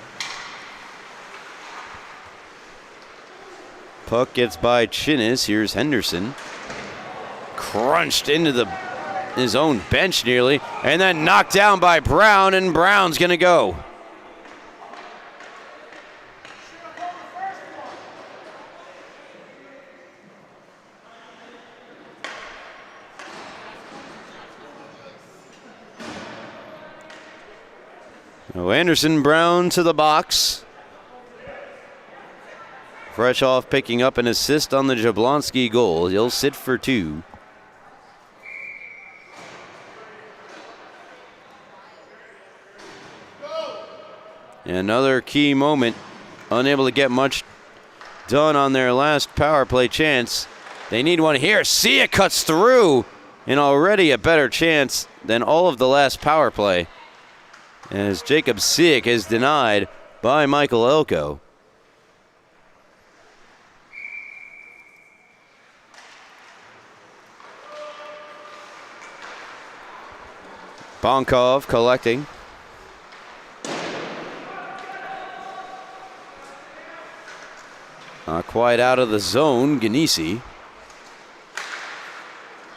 A: Puck gets by Chinnis. Here's Henderson. Crunched into his own bench nearly, and then knocked down by Brown, and Brown's going to go. Anderson Brown to the box. Fresh off picking up an assist on the Jablonski goal. He'll sit for 2. Another key moment. Unable to get much done on their last power play chance. They need one here. Sia cuts through, and already a better chance than all of the last power play, as Jacob Siak is denied by Michael Elko. Bonkov collecting. Not quite out of the zone. Ganesi.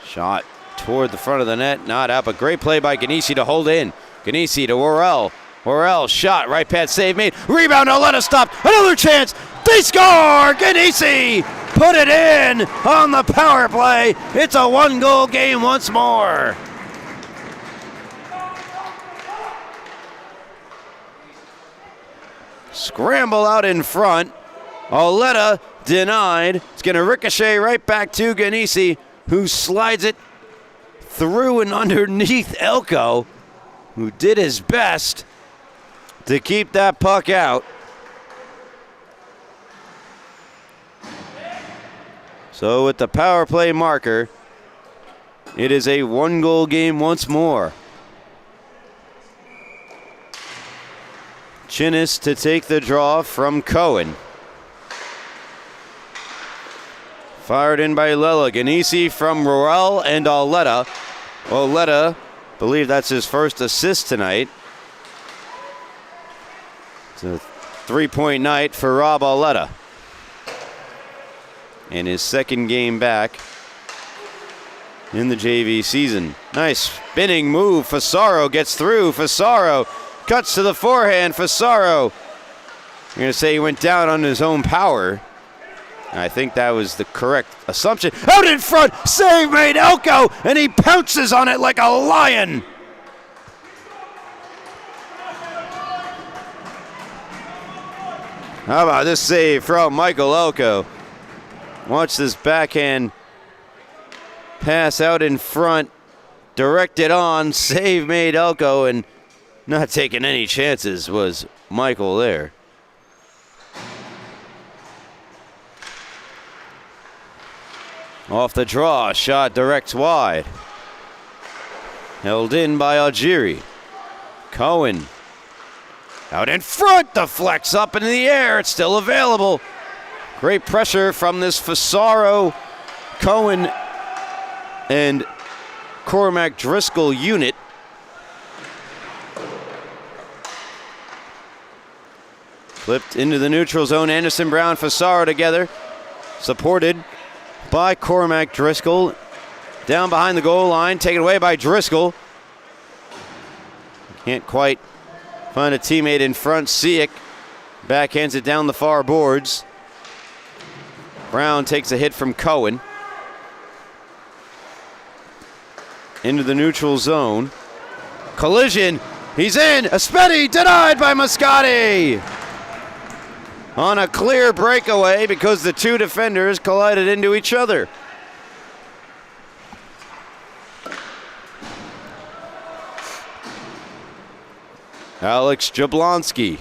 A: Shot toward the front of the net. Not out, but great play by Ganesi to hold in. Ganesi to Worrell. Worrell shot. Right pad save made. Rebound. Auletta stopped. Another chance. They score! Ganesi put it in on the power play. It's a 1-goal game once more. Scramble out in front. Auletta denied. It's going to ricochet right back to Ganesi, who slides it through and underneath Elko. who did his best to keep that puck out. So with the power play marker, it is a 1-goal game once more. Chinnis to take the draw from Cohen. Fired in by Lela. Ganesi from Roel and Auletta. Auletta, believe that's his first assist tonight. It's a 3-point night for Rob Auletta. And his second game back in the JV season. Nice spinning move. Fasaro gets through. Fasaro cuts to the forehand. Fasaro, you're going to say he went down on his own power. I think that was the correct assumption. Out in front, save made Elko, and he pounces on it like a lion. How about this save from Michael Elko? Watch this backhand pass out in front, directed on, save made Elko, and not taking any chances was Michael there. Off the draw, shot directs wide. Held in by Algieri. Cohen out in front, deflects up into the air. It's still available. Great pressure from this Fasaro, Cohen, and Cormac Driscoll unit. Flipped into the neutral zone. Anderson, Brown, Fasaro together. Supported by Cormac Driscoll. Down behind the goal line, taken away by Driscoll. Can't quite find a teammate in front. Siak backhands it down the far boards. Brown takes a hit from Cohen. Into the neutral zone. Collision. He's in. Aspetti denied by Moscati. On a clear breakaway because the two defenders collided into each other. Alex Jablonski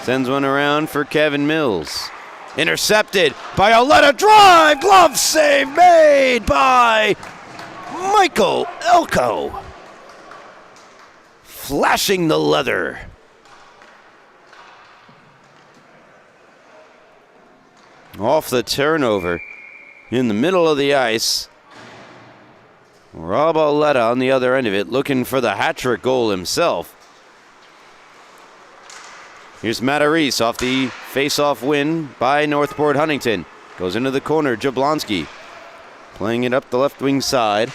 A: sends one around for Kevin Mills. Intercepted by Auletta. Drive! Glove save made by Michael Elko. Flashing the leather. Off the turnover in the middle of the ice. Rob Auletta on the other end of it, looking for the hat-trick goal himself. Here's Matarese off the face-off win by Northport Huntington. Goes into the corner, Jablonski playing it up the left wing side.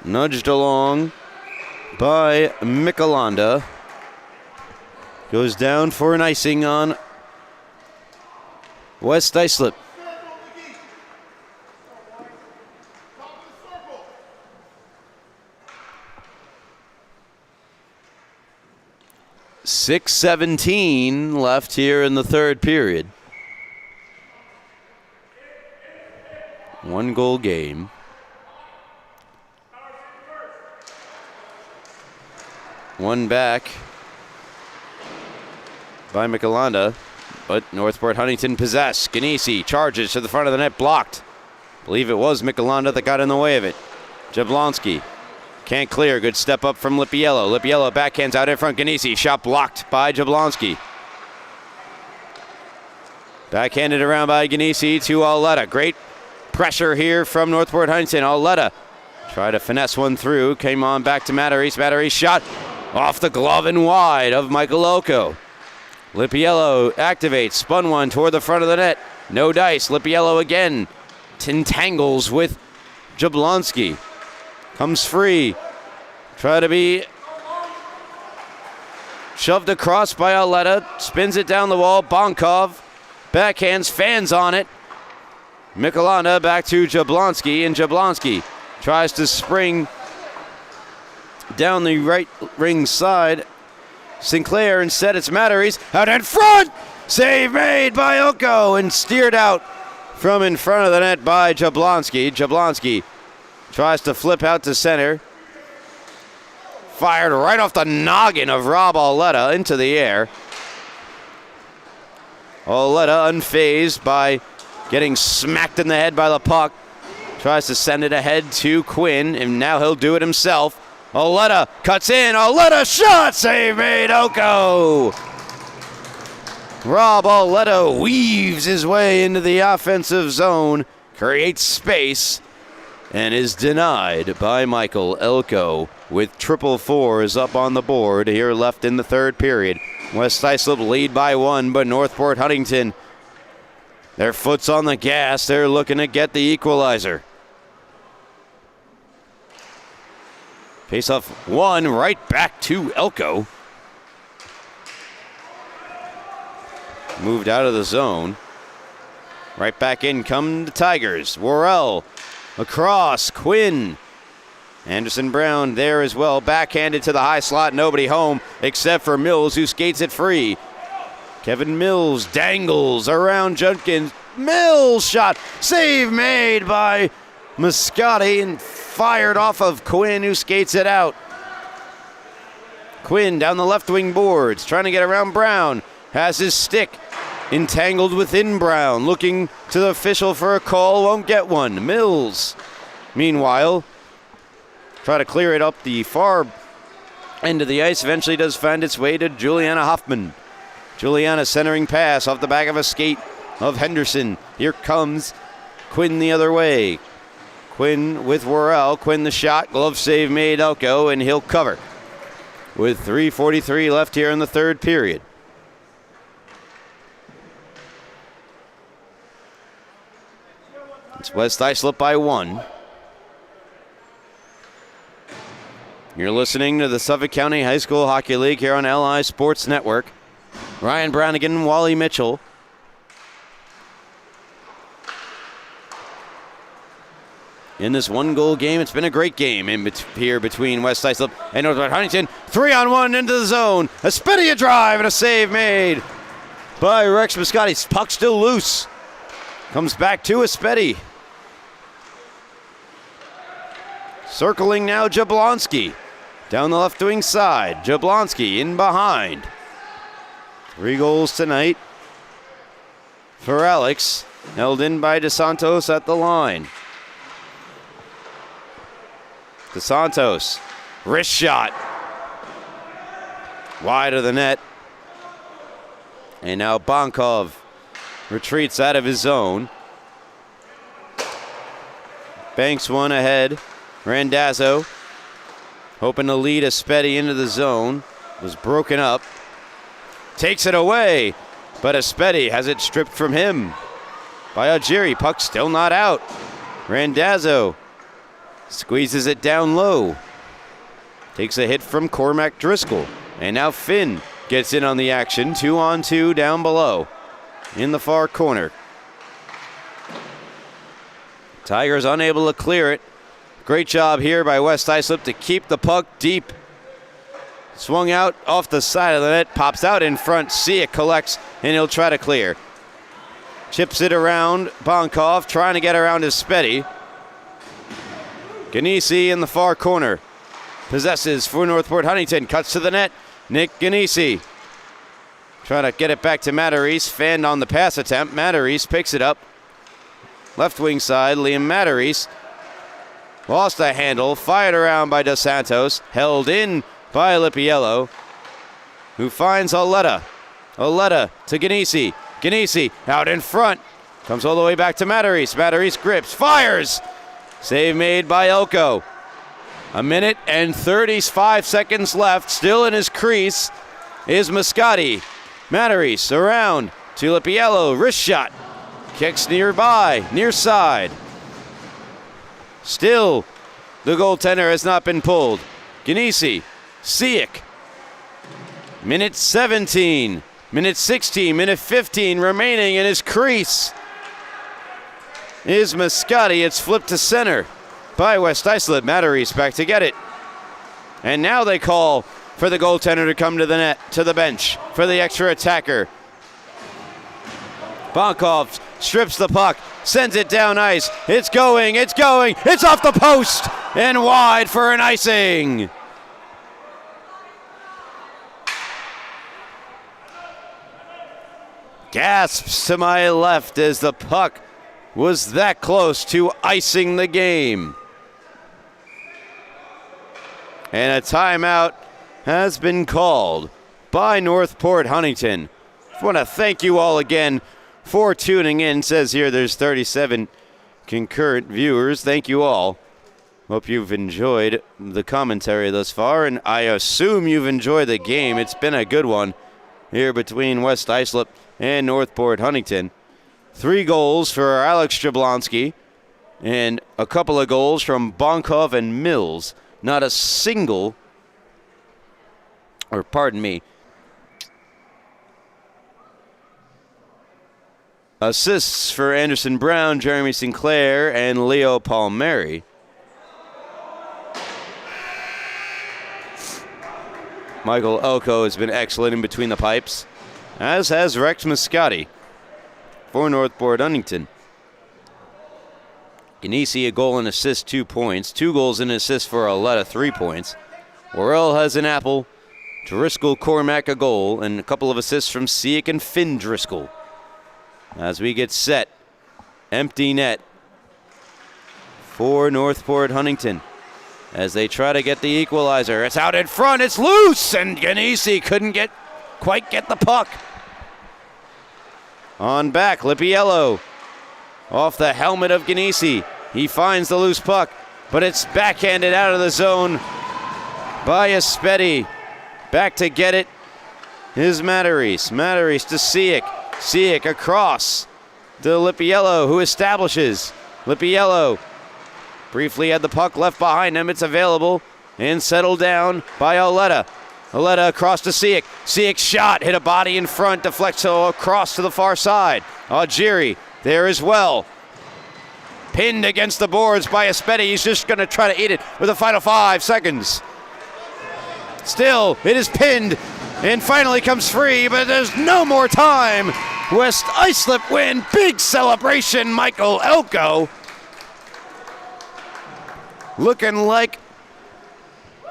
A: Nudged along by Michelanda. Goes down for an icing on West Islip. .6:17 left here in the third period. 1-goal game. One back by Michelanda, but Northport Huntington possessed. Ganesi charges to the front of the net, blocked. Believe it was Michelanda that got in the way of it. Jablonski can't clear. Good step up from Lipiello. Lipiello backhands out in front. Ganesi, shot blocked by Jablonski. Backhanded around by Ganesi to Auletta. Great pressure here from Northport Huntington. Auletta tried to finesse one through. Came on back to Matarese. Matarese shot off the glove and wide of Michael Elko. Lipiello activates. Spun one toward the front of the net. No dice. Lipiello again entangles with Jablonski. Comes free. Try to be shoved across by Auletta. Spins it down the wall. Bonkov backhands, fans on it. Michelanda back to Jablonski, and Jablonski tries to spring down the right ring side. Sinclair instead, it's Matarese out in front. Save made by Elko and steered out from in front of the net by Jablonski. Jablonski tries to flip out to center. Fired right off the noggin of Rob Auletta into the air. Auletta unfazed by getting smacked in the head by the puck. Tries to send it ahead to Quinn, and now he'll do it himself. Auletta cuts in. Auletta shot! Save made, Oko! Rob Auletta weaves his way into the offensive zone, creates space, and is denied by Michael Elko with 444s up on the board here left in the third period. West Islip lead by 1, but Northport Huntington, their foot's on the gas. They're looking to get the equalizer. Face-off 1, right back to Elko. Moved out of the zone. Right back in come the Tigers. Worrell across. Quinn. Anderson Brown there as well. Backhanded to the high slot. Nobody home except for Mills, who skates it free. Kevin Mills dangles around Judkins. Mills shot. Save made by Moscati and fired off of Quinn, who skates it out. Quinn down the left wing boards, trying to get around Brown. Has his stick entangled within Brown. Looking to the official for a call. Won't get one. Mills, meanwhile, try to clear it up the far end of the ice. Eventually does find its way to Juliana Hoffman. Juliana centering pass off the back of a skate of Henderson. Here comes Quinn the other way. Quinn with Worrell. Quinn the shot. Glove save made, Elko, and he'll cover with 3:43 left here in the third period. It's West Islip by 1. You're listening to the Suffolk County High School Hockey League here on LI Sports Network. Ryan Brannigan and Wally Mitchell. In this one-goal game, it's been a great game here between West Islip and Northport Huntington. 3-on-1 into the zone. A Spedia drive and a save made by Rex Moscati. Puck still loose. Comes back to Espedi. Circling now Jablonski. Down the left wing side. Jablonski in behind. 3 goals tonight for Alex. Held in by DeSantos at the line. DeSantos. Wrist shot. Wide of the net. And now Bankov retreats out of his zone. Banks one ahead. Randazzo, hoping to lead Espedi into the zone, was broken up. Takes it away, but Espedi has it stripped from him by Algieri. Puck still not out. Randazzo squeezes it down low. Takes a hit from Cormac Driscoll. And now Finn gets in on the action. 2-on-2 down below in the far corner. Tigers unable to clear it. Great job here by West Islip to keep the puck deep. Swung out off the side of the net, pops out in front. Sia collects, and he'll try to clear. Chips it around. Bankov trying to get around his Espedi. Ganesi in the far corner. Possesses for Northport Huntington. Cuts to the net. Nick Ganesi trying to get it back to Matarese. Fanned on the pass attempt. Matarese picks it up. Left wing side, Liam Matarese. Lost the handle, fired around by Dos Santos, held in by Lipiello, who finds Auletta. Auletta to Ganesi. Ganesi out in front. Comes all the way back to Matarese. Matarese grips, fires. Save made by Elko. 1 and 35 seconds left. Still in his crease is Moscati. Matarese around to Lipiello. Wrist shot. Kicks nearby, near side. Still, the goaltender has not been pulled. Ganesi, Siak. Minute 17, minute 16, minute 15 remaining in his crease. Is Moscati. It's flipped to center by West Islip. Matarese back to get it. And now they call for the goaltender to come to the net, to the bench for the extra attacker. Bankov strips the puck, sends it down ice. It's going, it's off the post and wide for an icing. Gasps to my left as the puck was that close to icing the game. And a timeout has been called by Northport Huntington. I want to thank you all again for tuning in. It says here there's 37 concurrent viewers. Thank you all. Hope you've enjoyed the commentary thus far, and I assume you've enjoyed the game. It's been a good one here between West Islip and Northport Huntington. 3 goals for Alex Jablonski and a couple of goals from Bonkov and Mills. Not a single, or pardon me, assists for Anderson Brown, Jeremy Sinclair, and Leo Palmieri. Michael Elko has been excellent in between the pipes, as has Rex Muscati for Northport Huntington. Ganesi, a goal and assist, 2 points. 2 goals and assists for Aletta, 3 points. Worrell has an apple. Driscoll Cormack a goal, and a couple of assists from Siak and Finn Driscoll. As we get set, empty net for Northport Huntington as they try to get the equalizer. It's out in front, it's loose, and Ganesi couldn't quite get the puck. On back, Lippiello off the helmet of Ganesi. He finds the loose puck, but it's backhanded out of the zone by Espetti. Back to get it is Matarese. Matarese to Siak. Siak across to Lippiello, who establishes. Lippiello briefly had the puck left behind him. It's available and settled down by Oletta. Oletta across to Siak. Siak's shot hit a body in front, deflects across to the far side. Augiri there as well. Pinned against the boards by Espetti. He's just going to try to eat it with the final 5 seconds. Still, it is pinned and finally comes free, but there's no more time. West Islip win. Big celebration, Michael Elko. Looking like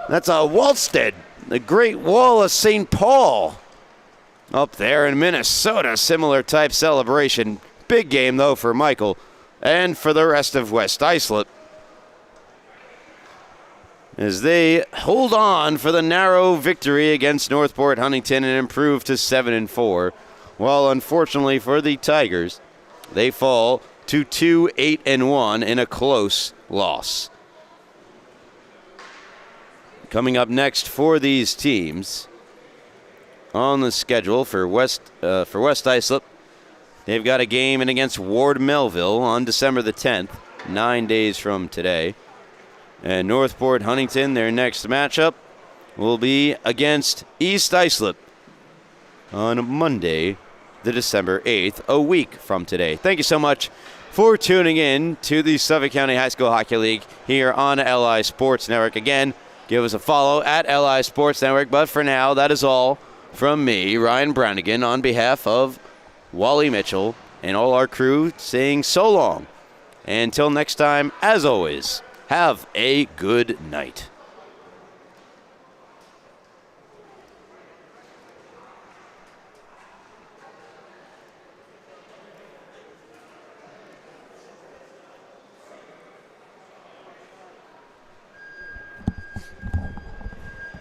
A: that's a Walstead, the Great Wall of St. Paul. Up there in Minnesota, similar type celebration. Big game, though, for Michael and for the rest of West Islip, as they hold on for the narrow victory against Northport Huntington and improve to 7-4, while unfortunately for the Tigers, they fall to 2-8-1 in a close loss. Coming up next for these teams on the schedule for West Islip, they've got a game in against Ward Melville on December the 10th, 9 days from today. And Northport Huntington, their next matchup will be against East Islip on Monday, the December 8th, a week from today. Thank you so much for tuning in to the Suffolk County High School Hockey League here on LI Sports Network. Again, give us a follow at LI Sports Network. But for now, that is all from me, Ryan Brownigan, on behalf of Wally Mitchell and all our crew, saying so long. Until next time, as always, have a good night.